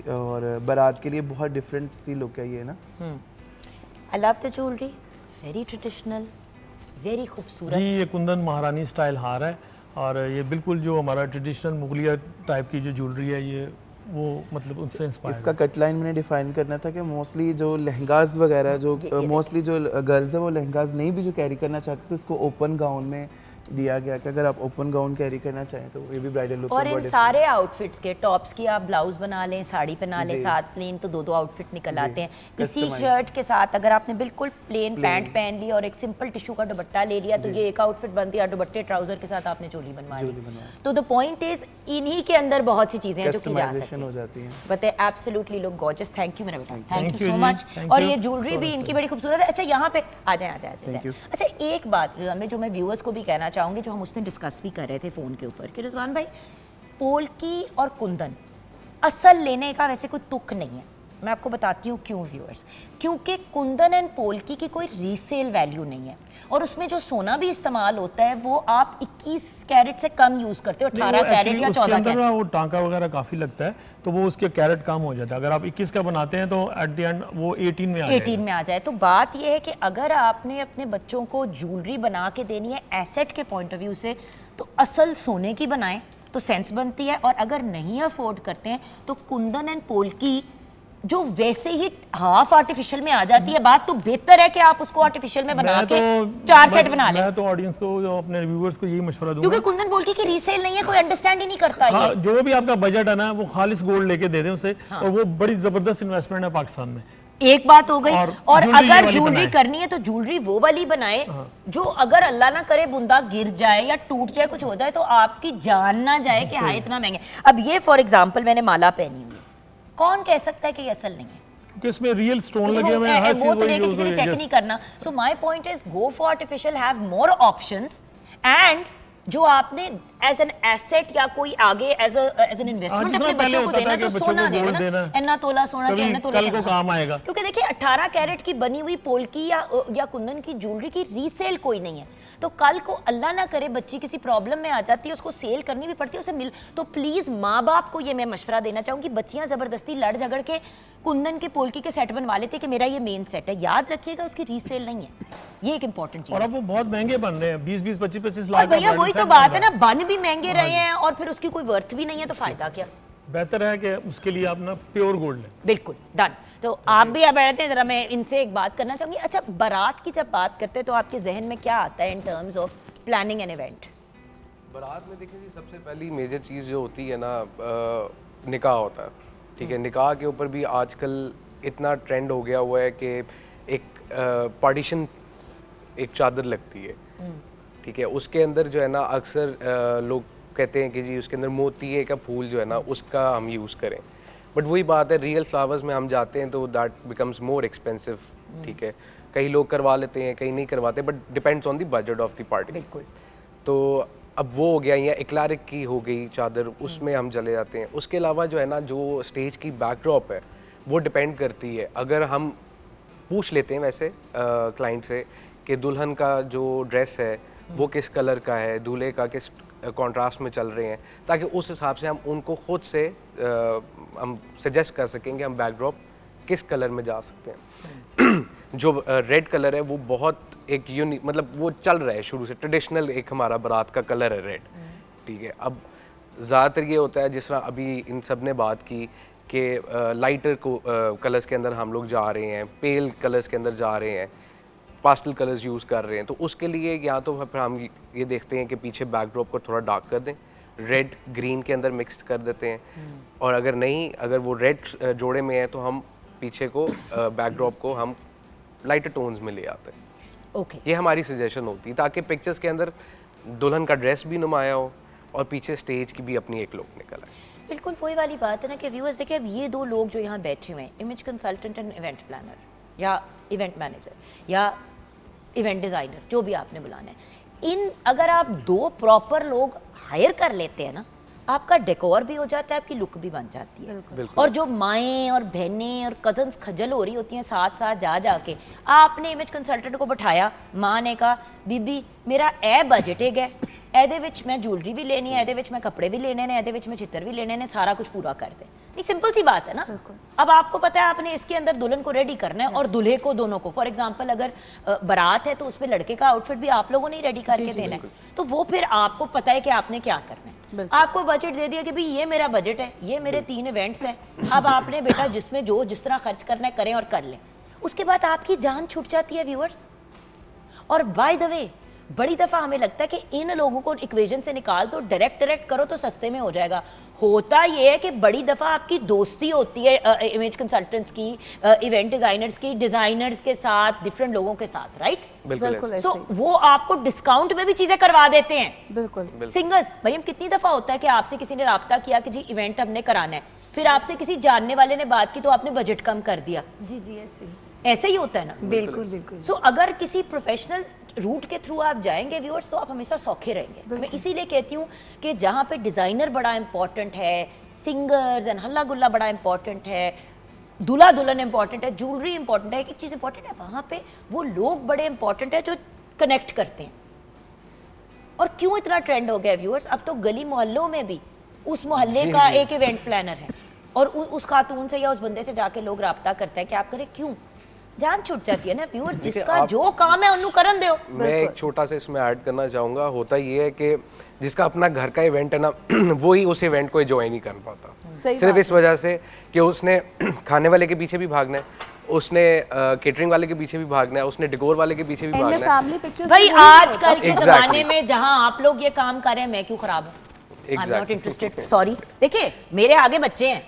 और बारात के लिए बहुत डिफरेंट सी लुक है ये ना। I love the jewelry, very traditional, very खूबसूरत। जी, ये कुंदन महारानी स्टाइल हार है, और ये बिल्कुल जो हमारा ट्रेडिशनल मुगलिया टाइप की जो ज्वेलरी है, ये वो मतलब उससे इंस्पायर इसका कट लाइन मैंने डिफाइन करना था कि मोस्टली जो लहंगाज वगैरह जो मोस्टली जो गर्ल्स है वो लहंगाज नहीं भी जो कैरी करना चाहते तो उसको ओपन गाउन में दिया गया कि अगर आप ओपन गाउन कैरी करना चाहें तो ये भी ब्राइडल लुक और इन सारे आउटफिट्स के टॉप्स की आप ब्लाउज बना लें, साड़ी पहना लें, साथ प्लेन, तो दो आउटफिट निकल आते हैं। इसी शर्ट के साथ अगर आपने बिल्कुल प्लेन पैंट पहन ली और एक सिंपल टिश्यू का दुपट्टा ले लिया तो ये एक आउटफिट बनती है। दुपट्टे ट्राउजर के साथ आपने चोली बनवा ली। तो द पॉइंट इज इन्हीं के अंदर बहुत सी चीजें हैं जो की जा सकती हो हैं, जाती हैं। But they absolutely look gorgeous. Thank you मेरा बेटा, thank Thank you you so जी, मच। thank और you. ये ज्वेलरी भी इनकी बड़ी खूबसूरत है। अच्छा, यहाँ पे आ जाए, आ जाए, आ जाए। अच्छा, एक बात रिजवान भाई जो मैं व्यूअर्स को भी कहना चाहूँगी, जो हम उसने डिस्कस भी कर रहे थे फ़ोन के ऊपर, कि रिजवान भाई पोल्की और कुंदन असल लेने का वैसे कोई तुक नहीं है, मैं आपको बताती हूँ क्यों व्यूअर्स, क्योंकि कुंदन एंड पोल्की की कोई रीसेल वैल्यू नहीं है और उसमें जो सोना भी इस्तेमाल होता है वो आप 21 कैरेट से कम यूज करते हो, 18 कैरेट या 14 कैरेट। कैरेट। वो टांका वगैरह काफी लगता है तो वो उसके कैरेट कम हो जाता है। अगर आप 21 का बनाते हैं तो एट द एंड वो 18 में आ जाएगा। 18 में आ जाए। तो बात यह है कि अगर आपने अपने बच्चों को ज्वेलरी बना के देनी है एसेट के पॉइंट ऑफ व्यू से, तो असल सोने की बनाएं तो सेंस बनती है, और अगर नहीं अफोर्ड करते हैं तो कुंदन एंड पोल्की जो वैसे ही हाफ आर्टिफिशियल में आ जाती है बात, तो बेहतर है कि आप उसको आर्टिफिशियल में बना के 4 सेट बना लें। मैं तो ऑडियंस को, जो अपने व्यूअर्स को यही मशवरा दूंगा, क्योंकि कुंदन पोल्की की रीसेल नहीं है, कोई अंडरस्टैंड ही नहीं करता हाँ, ये। जो भी आपका बजट है ना वो खालिस गोल्ड लेके दे दें उसे, और वो बड़ी जबरदस्त इन्वेस्टमेंट है पाकिस्तान में। एक बात हो गई। और ज्वेलरी अगर वाली ज्वेलरी बनाएं। करनी है तो ज्वेलरी वो वाली बनाए जो अगर अल्लाह ना करे बुंदा गिर जाए या टूट जाए, कुछ हो जाए, तो आपकी जान ना जाए कि हाँ इतना महंगे। अब ये फॉर एग्जांपल मैंने माला पहनी हुई है, कौन कह सकता है कि ये असल नहीं है? क्योंकि इसमें रियल स्टोन क्योंकि लगे हुए हैं, हर वो चीज तो वही नहीं कि यूज किसी हो ने रही चेक है। नहीं करना। So my point is go for artificial, have more options, and जो आपने एज एन एसेट या कोई आगे एज एन इन्वेस्टमेंट जितना अपने पहले बच्चों को होता देना, था तो कि बच्चों सोना को दे गोल्ड देना, देना, इन्ना तोला सोना कभी के इन्ना तोला कल को सोना। काम आएगा। क्योंकि देखिए 18 कैरेट की बनी हुई पोल्की या कुंदन की ज्वेलरी की रीसेल कोई नहीं है, तो कल को अल्लाह ना करे बच्ची किसी प्रॉब्लम में आ जाती है, उसको सेल करनी भी पड़ती है, उसे मिल, तो प्लीज माँ बाप को ये मैं मशवरा देना चाहूंगी, बच्चियां जबरदस्ती लड़ झगड़ के कुंदन के पोल्की के सेट बनवा लेते कि मेरा ये मेन सेट है, याद रखिएगा उसकी रीसेल नहीं है, ये एक इंपॉर्टेंट चीज और है। अब वो बहुत महंगे बन रहे हैं, 20-20, 25-25 और लाख का भैया वही bridal तो set बात बन है रहा ना, बन भी महंगे रहे हैं और फिर उसकी कोई वर्थ भी नहीं है, तो फायदा क्या? बेहतर है कि उसके लिए आप ना प्योर गोल्ड लें। बिल्कुल डन। तो आप भी अब रहते हैं, जरा मैं इनसे एक बात करना चाहूंगी। अच्छा, बारात की जब बात करते हैं तो आपके जहन में क्या आता है in terms of planning an event? बारात में देखिए जी, सबसे पहली मेजर चीज़ जो होती है ना, निकाह होता है। ठीक है, निकाह के ऊपर भी आजकल इतना ट्रेंड हो गया हुआ है कि एक पार्टीशन, एक चादर लगती है। ठीक है, उसके अंदर जो है ना अक्सर लोग कहते हैं कि जी उसके अंदर मोती का फूल जो है ना उसका हम यूज़ करें, बट वही बात है, रियल फ्लावर्स में हम जाते हैं तो दैट बिकम्स मोर एक्सपेंसिव। ठीक है, कई लोग करवा लेते हैं, कई नहीं करवाते, but depends on the budget of the party. बिल्कुल। तो अब वो हो गया, या एक्लारिक की हो गई चादर, उसमें हम चले जाते हैं। उसके अलावा जो है ना, जो स्टेज की बैकड्रॉप है वो डिपेंड करती है। अगर हम पूछ लेते हैं वैसे क्लाइंट से कि दुल्हन का जो ड्रेस है वो किस कलर का है, दूल्हे का किस कॉन्ट्रास्ट में चल रहे हैं, ताकि उस हिसाब से हम उनको खुद से हम सजेस्ट कर सकेंगे हम बैकड्रॉप किस कलर में जा सकते हैं। जो रेड कलर है वो बहुत एक यूनिक, मतलब वो चल रहा है शुरू से, ट्रेडिशनल एक हमारा बारात का कलर है रेड। ठीक है, अब ज़्यादातर ये होता है जिस तरह अभी इन सब ने बात की कि लाइटर को कलर्स के अंदर हम लोग जा रहे हैं, पेल कलर्स के अंदर जा रहे हैं, पास्टल कलर्स यूज़ कर रहे हैं, तो उसके लिए या तो फिर हम ये देखते हैं कि पीछे बैकड्रॉप को थोड़ा डार्क कर दें, रेड ग्रीन के अंदर मिक्स कर देते हैं, और अगर नहीं, अगर वो रेड जोड़े में है तो हम पीछे को बैकड्रॉप को हम लाइटर टोन्स में ले आते हैं। ओके, ये हमारी सजेशन होती है, ताकि पिक्चर्स के अंदर दुल्हन का ड्रेस भी नुमाया हो और पीछे स्टेज की भी अपनी एक लुक निकल आए। बिल्कुल वही वाली बात है ना कि व्यूअर्स देखिए, अब ये दो लोग जो यहाँ बैठे हुए हैं, image consultant and event planner या इवेंट मैनेजर या इवेंट डिज़ाइनर, जो भी आपने बुलाना है, इन अगर आप दो प्रॉपर लोग हायर कर लेते हैं ना, आपका डेकोर भी हो जाता है, आपकी लुक भी बन जाती है। और जो माएँ और बहनें और कजन्स खजल हो रही होती हैं साथ साथ जा के, आपने इमेज कंसल्टेंट को बैठाया, माँ ने कहा बीबी मेरा ए बजट है गया, ਇਹਦੇ ਵਿੱਚ मैं ज्वेलरी भी लेनी है, ਇਹਦੇ ਵਿੱਚ मैं कपड़े भी लेने ने, ਇਹਦੇ ਵਿੱਚ मैं चित्र भी लेने ने, सारा कुछ पूरा कर दे। नहीं, सिंपल सी बात है ना। अब आपको पता है आपने इसके अंदर दुल्हन को रेडी करना है और दूल्हे को, दोनों को। फॉर एग्जांपल अगर बारात है तो उसमें लड़के का आउटफिट भी आप लोगों ने रेडी करके देना है, तो वो फिर आपको पता है कि आपने क्या करना है। आपको बजट दे दिया कि भाई ये मेरा बजट है, ये मेरे 3 इवेंट्स हैं, अब आपने बेटा जिसमें जो जिस तरह खर्च करना है करें और कर लें। उसके बाद आपकी जान छूट जाती है व्यूअर्स। और बाय द वे, बड़ी दफ़ा हमें लगता है कि इन लोगों को इक्वेशन से निकाल दो, डायरेक्ट करो तो सस्ते में हो जाएगा। होता ये है कि बड़ी दफ़ा आपकी दोस्ती होती है इमेज कंसल्टेंट्स की, इवेंट डिज़ाइनर्स की, डिज़ाइनर्स के साथ, डिफरेंट लोगों के साथ, राइट? बिल्कुल सो वो आपको डिस्काउंट में भी चीज़ें करवा देते हैं। बिल्कुल। सिंगर्स, मरियम कितनी दफ़ा होता है कि आपसे किसी ने राब्ता किया कि जी इवेंट हमने कराना है, फिर आपसे किसी जानने वाले ने बात की तो आपने बजट कम कर दिया। जी जी ऐसे ऐसे ही होता है ना। बिल्कुल बिल्कुल। सो अगर किसी प्रोफेशनल रूट के थ्रू आप जाएंगे व्यूअर्स, तो आप हमेशा सौखे रहेंगे। मैं इसीलिए कहती हूँ कि जहाँ पे डिज़ाइनर बड़ा इंपॉर्टेंट है, सिंगर्स एंड हल्ला गुल्ला बड़ा इंपॉर्टेंट है, दूल्हा दुल्हन इंपॉर्टेंट है, ज्वेलरी इंपॉर्टेंट है, एक चीज़ इंपॉर्टेंट है, वहाँ पे वो लोग बड़े इंपॉर्टेंट है जो कनेक्ट करते हैं। और क्यों इतना ट्रेंड हो गया व्यूअर्स, अब तो गली मोहल्लों में भी उस मोहल्ले का एक इवेंट प्लानर है और उस खातून से या उस बंदे से जाके लोग राब्ता करते हैं कि आप करें, क्यों? जान छूट जाती है ना व्यूअर्स, जिसका जो काम है उन्हें करन दो। मैं एक छोटा सा इसमें ऐड करना चाहूँगा, होता ये है कि जिसका अपना घर का इवेंट है ना वो ही उस इवेंट को एंजॉय नहीं कर पाता, सिर्फ इस वजह से कि उसने खाने वाले के पीछे भी भागना है, उसने केटरिंग वाले के पीछे भी भागना है, उसने डेकोर वाले के पीछे भी भागना है। फैमिली पिक्चर्स भाई आजकल के Exactly. जमाने में जहां आप लोग ये काम कर रहे हैं, मैं क्यों खराब हूँ? आई एम नॉट इंटरेस्टेड, सॉरी। देखिए मेरे आगे बच्चे हैं,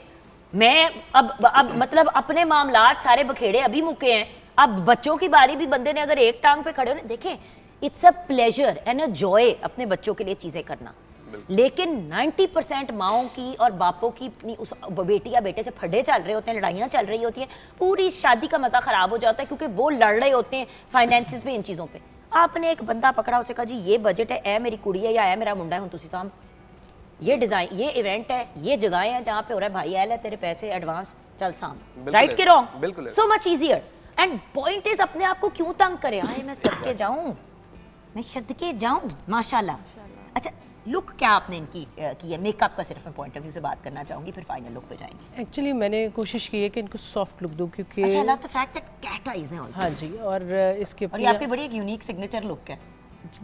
मैं अब मतलब अपने मामलात सारे बखेड़े अभी मुके हैं, अब बच्चों की बारी भी बंदे ने अगर एक टांग पे खड़े हो, देखें it's a pleasure and a joy अपने बच्चों के लिए चीजें करना, लेकिन 90% माओं की और बापों की अपनी उस बेटी या बेटे से फड्डे चल रहे होते हैं, लड़ाइयाँ चल रही होती हैं, पूरी शादी का मजा खराब हो जाता है क्योंकि वो लड़ रहे होते हैं फाइनेंसिस पे, इन चीज़ों पे। आपने एक बंदा पकड़ा, उसे कहा जी ये बजट है, ए मेरी कुड़ी है या ए मेरा मुंडा है, हूँ तुसी साहब, ये डिजाइन, ये इवेंट है, ये जगहें हैं जहाँ पे हो रहा है, भाई आयल है तेरे पैसे एडवांस, चल साम, राइट के रॉन्ग, बिल्कुल so much easier. And point is अपने आप को क्यों तंग करे, आए मैं सदके जाऊं, मैं सदके जाऊं, माशाल्लाह। अच्छा लुक क्या आपने इनकी की है, मेकअप का सिर्फ मैं पॉइंट ऑफ व्यू से बात करना चाहूंगी, फिर फाइनल लुक पे जाएंगे। एक्चुअली मैंने कोशिश की है कि इनको सॉफ्ट लुक दूं क्योंकि अच्छा, I love the fact that cat eyes हैं हाँ जी, और इसके और ये आपकी बड़ी एक यूनिक सिग्नेचर लुक है।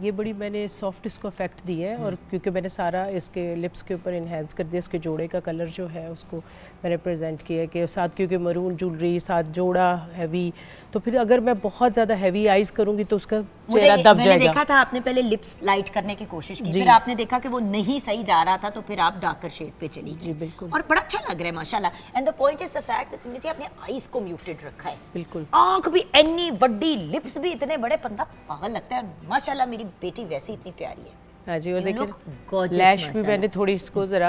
ये बड़ी मैंने सॉफ्ट इसको इफेक्ट दी है, और क्योंकि मैंने सारा इसके लिप्स के ऊपर इन्हेंस कर दिया, इसके जोड़े का कलर जो है उसको मैंने प्रेजेंट किया है कि साथ, क्योंकि मरून ज्वेलरी साथ जोड़ा हैवी, तो फिर अगर मैं बहुत ज़्यादा हैवी आइज करूंगी तो उसका चेहरा दब मैंने जाएगा। देखा था आपने पहले लिप्स लाइट करने की कोशिश की, फिर आपने देखा कि वो नहीं सही जा रहा था, तो फिर आप डार्कर शेड पे चली गई। जी बिल्कुल, और बड़ा अच्छा लग रहा है माशाल्लाह। And the point is the fact that Simrati आपने आईज को म्यूटेड रखा है, बिल्कुल आंख भी इतनी बड़ी, लिप्स भी इतने बड़े, बंदा पागल लगता है। माशाल्लाह मेरी बेटी वैसे इतनी प्यारी है। हाँ जी, और You look देखिए gorgeous, लैश भी माशाल्लाह। मैंने थोड़ी इसको ज़रा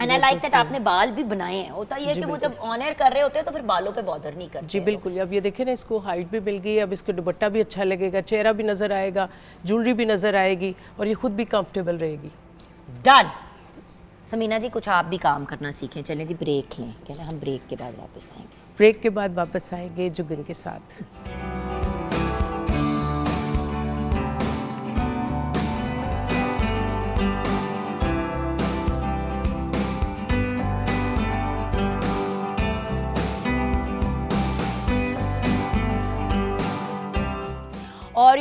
एंड आई लाइक दैट आपने बाल भी बनाए हैं। होता ये है कि वो जब ऑन एयर कर रहे होते हैं तो फिर बालों पे बॉदर नहीं करते। जी बिल्कुल, अब ये देखिए ना, इसको हाइट भी मिल गई, अब इसको दुपट्टा भी अच्छा लगेगा, चेहरा भी नज़र आएगा, ज्वेलरी भी नज़र आएगी, और ये खुद भी कंफर्टेबल रहेगी। डन। समीना जी कुछ आप भी काम करना सीखें, चलें जी ब्रेक लें, कहते हैं हम ब्रेक के बाद वापस आएंगे। ब्रेक के बाद वापस आएंगे जुगन के साथ। और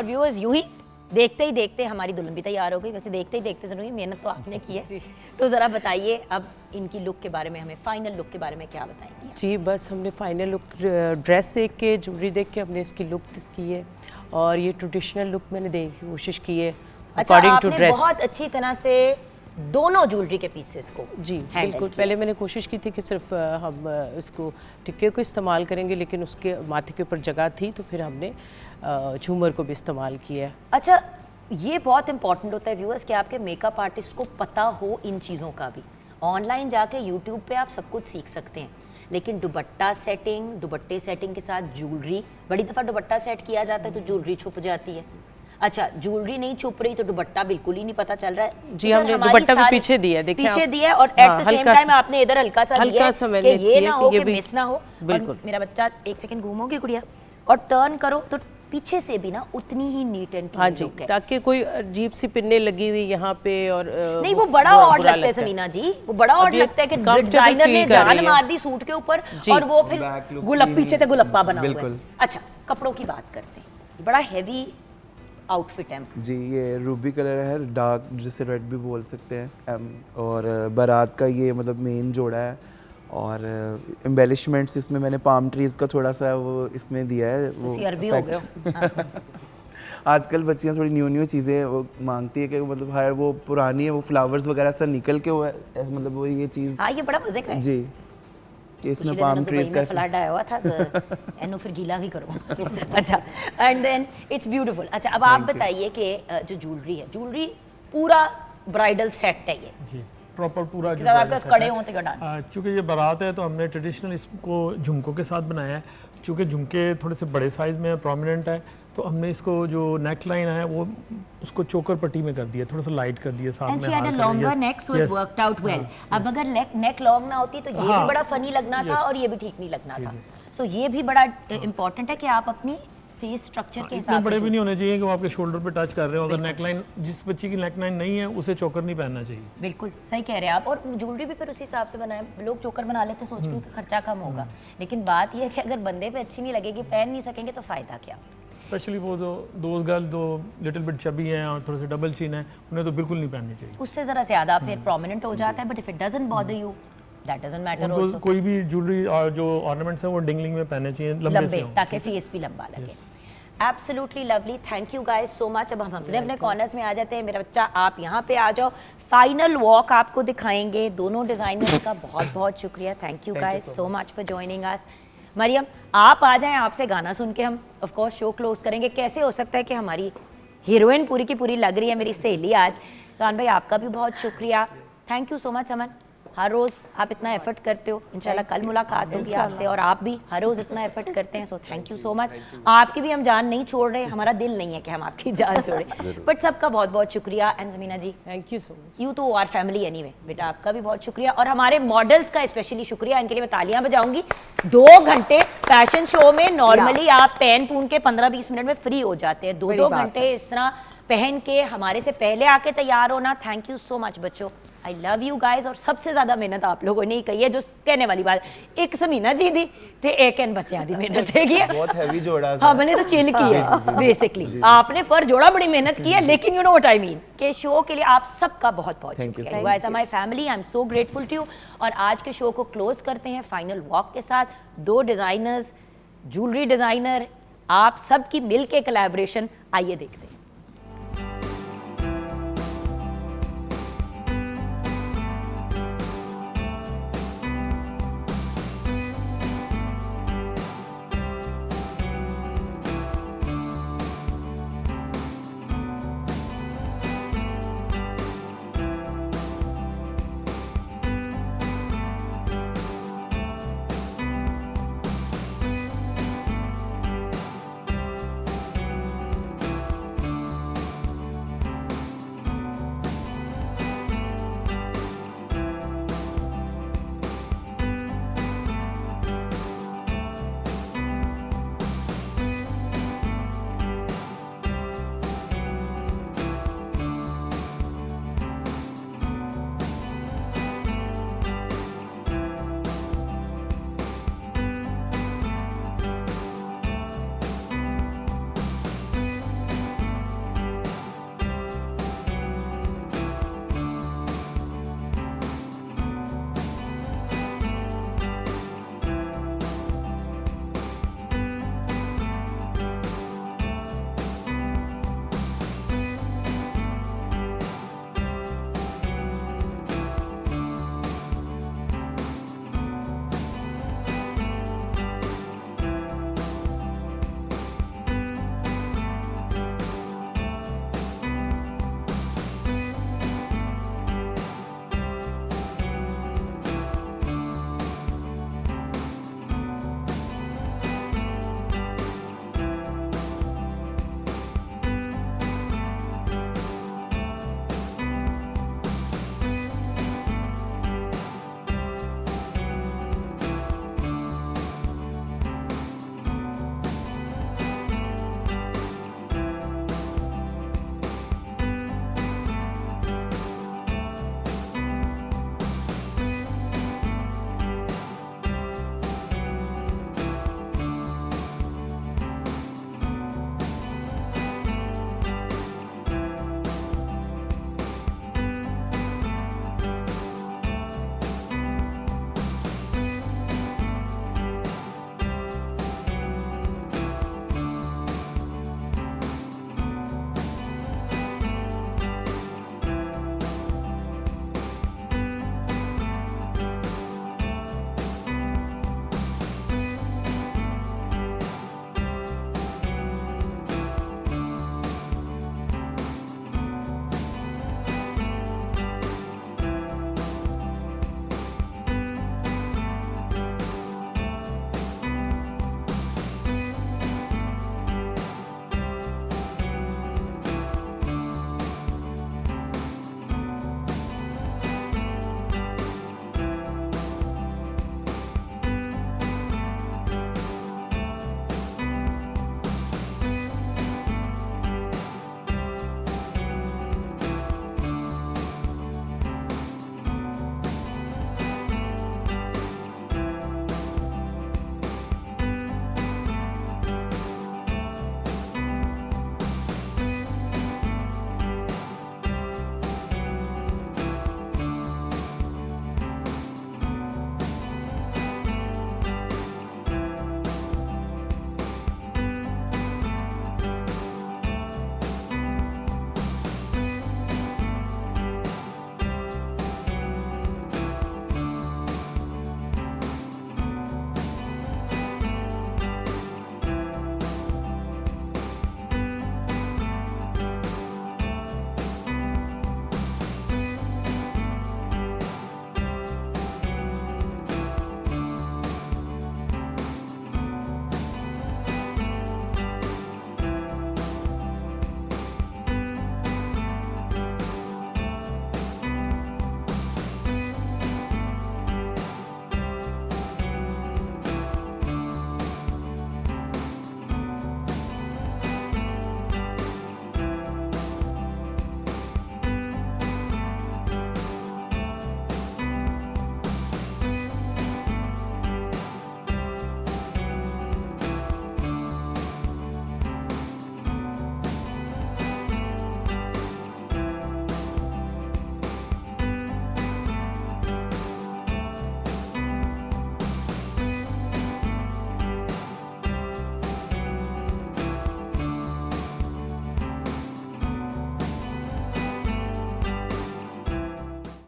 व्यूअर्स यूं ही देखते ही देखते हमारी दुल्हन भी तैयार हो गई। वैसे देखते ही देखते तो नहीं, मेहनत तो आपने की है। तो ज़रा बताइए अब इनकी लुक के बारे में, हमें फाइनल लुक के बारे में क्या बताएंगे? जी बस हमने फाइनल लुक ड्रेस देख के, ज्वेलरी देख के हमने इसकी लुक की है, और ये ट्रेडिशनल लुक मैंने देखने की कोशिश की है अच्छा, अकॉर्डिंग टू आपने ड्रेस। बहुत अच्छी तरह से दोनों ज्वेलरी के पीसेस को जी handle बिल्कुल, किया। पहले मैंने कोशिश की थी कि सिर्फ हम इसको टिक्के को इस्तेमाल करेंगे, लेकिन उसके माथे के ऊपर जगह थी तो फिर हमने झूमर को भी इस्तेमाल किया है। अच्छा, ये बहुत इंपॉर्टेंट होता है व्यूअर्स कि आपके मेकअप आर्टिस्ट को पता हो इन चीज़ों का भी। ऑनलाइन जाके यूट्यूब पे आप सब कुछ सीख सकते हैं, लेकिन दुपट्टा सेटिंग, दुपट्टे सेटिंग के साथ ज्वेलरी, बड़ी दफ़ा दुपट्टा सेट किया जाता है तो ज्वेलरी छुप जाती है। अच्छा, ज्वेलरी नहीं छुप रही तो दुपट्टा बिल्कुल ही नहीं पता चल रहा है। जी, इधर हमने हमारी दुपट्टा भी सारी- पीछे दिया है, देखिए पीछे आप। दिया है, और एट हाँ, द सेम हल्का टाइम सा- आपने इधर हल्का सा दिया सा है मैंने कि ये किया ना कि हो ये कि भी- मिस ना हो। बिल्कुल। और मेरा बच्चा एक सेकंड घूमोगे गुड़िया, और टर्न करो तो पीछे से भी ना उतनी ही नीट एंड हाँ क्लीन जी, लुक है। ताकि कोई अजीब सी पिन्ने लगी हुई यहाँ पे और नहीं, वो बड़ा ऑड लगता है समीना जी, वो बड़ा ऑड ये लगता है कि comfortable डिजाइनर ने feel कर रही जान है। मार दी सूट के ऊपर जी। और वो फिर Back look गुलाब भी पीछे से गुलप्पा बना हुआ है। बिल्कुल। अच्छा, कपड़ों की बात करते हैं, बड़ा हैवी आउटफिट है। जी, ये रूबी कलर है, डार्क जिसे रेड भी बोल सकते हैं। और बारात का ये मतलब मेन जोड़ा है, और एम्बेलिशमेंट्स इसमें मैंने पाम ट्रीज का थोड़ा सा वो इसमें दिया है। वो उसी अरबी हो गए effect। हो। आजकल बच्चियां थोड़ी न्यू चीज़ें वो मांगती है कि मतलब हर वो पुरानी है, वो फ्लावर्स वगैरह से निकल के वो मतलब वो ये चीज़। हाँ, ये बड़ा मजे का है। जी, कि इसमें पिछले पाम दिनों ट्रीज दुबई में का फ्लड आया हुआ था तो एनो फिर गीला भी करो। अच्छा, एंड देन इट्स ब्यूटीफुल। अच्छा, अब आप बताइए कि जो ज्वेलरी है, ज्वेलरी पूरा ब्राइडल सेट है ये, जी प्रॉपर पूरा जो जब आपके bridal पास set कड़े है। हों तो क्या डाल। चूँकि ये बारात है तो हमने ट्रेडिशनल इसको झुमकों के साथ बनाया है। चूँकि झुमके थोड़े से बड़े साइज़ में प्रोमिनेंट है तो हमने इसको जो नेक लाइन है वो उसको चोकर पट्टी में कर दिया, थोड़ा सा लाइट कर दिया साथ एंड में। She had a longer neck so it worked out well. अब अगर नेक लॉन्ग ना होती तो ये भी बड़ा फनी लगना था और ये भी ठीक नहीं लगना था। सो ये भी बड़ा इंपॉर्टेंट है कि आप अपनी फेस स्ट्रक्चर के इतने हिसाब बड़े से भी नहीं होने चाहिए कि वो आपके शोल्डर पे टच कर रहे हो। अगर नेक लाइन, जिस बच्ची की नेक लाइन नहीं है उसे चोकर नहीं पहनना चाहिए। बिल्कुल सही कह रहे हैं आप। और ज्वेलरी भी फिर उसी हिसाब से बनाए। लोग चोकर बना लेते हैं सोच के कि खर्चा कम होगा, लेकिन बात यह है कि अगर बंदे पे अच्छी नहीं लगेगी, पहन नहीं सकेंगे तो फायदा क्या। स्पेशली वो दो गर्ल जो लिटिल बिट चबी हैं और थोड़े से डबल चिन है, उन्हें तो बिल्कुल नहीं पहननी चाहिए। उससे ज़रा ज़्यादा फिर प्रोमिनेंट हो जाता है। But if it doesn't bother you that doesn't matter उनको आल्सो। कोई भी ज्वेलरी और जो ऑर्नामेंट्स हैं वो डिंगलिंग में पहनने चाहिए, लंबे से लंबे, हों। ताकि फेस भी लंबा लगे। Absolutely lovely, thank you guys so much. अब हम अपने अपने कॉर्नर्स में आ जाते हैं। मेरा बच्चा आप यहाँ पे आ जाओ, फाइनल वॉक आपको दिखाएंगे दोनों डिजाइनर्स का। बहुत बहुत शुक्रिया, thank you guys so much for joining us. Mariam आप आ जाएं, आपसे गाना सुन के हम ऑफ कोर्स शो क्लोज करेंगे। कैसे हो सकता है कि हमारी हीरोइन पूरी की पूरी लग रही है मेरी सहेली आज। कान भाई आपका भी बहुत शुक्रिया, थैंक यू सो मच। अमन हर रोज़ आप इतना एफर्ट करते हो, इंशाल्लाह कल मुलाकात होगी आपसे। और आप भी हर रोज़ इतना एफर्ट करते हैं, so thank you so much. आपकी भी हम जान नहीं छोड़ रहे, हमारा दिल नहीं है कि हम आपकी जान छोड़ें, बट सबका बहुत बहुत शुक्रिया। And Zamina ji thank you so much. You तो आर फैमिली एनीवे, बेटा आपका भी बहुत शुक्रिया। और हमारे मॉडल्स का स्पेशली शुक्रिया, इनके लिए मैं तालियां बजाऊंगी। 2 घंटे फैशन शो में नॉर्मली आप पहन पून के 15-20 मिनट में फ्री हो जाते हैं, 2-2 घंटे इस तरह पहन के हमारे से पहले आके तैयार होना। थैंक यू सो मच बच्चों, आई लव यू गाइज। और सबसे ज्यादा मेहनत आप लोगों ने ही कही है, जो कहने वाली बात, एक समीना जी दी ते एक इन बच्चों दी मेहनत है। बहुत हैवी जोड़ा हमने तो चिल किया है बेसिकली, आपने पर जोड़ा बड़ी मेहनत की है। लेकिन you know what I mean के शो के लिए आप सबका बहुत बहुत शुक्रिया। You guys are my family, I am so grateful to you. और आज के शो को क्लोज करते हैं फाइनल वॉक के साथ। 2 डिजाइनर्स, ज्वेलरी डिजाइनर, आप सबकी मिल के कोलैबोरेशन, आइए देखते हैं।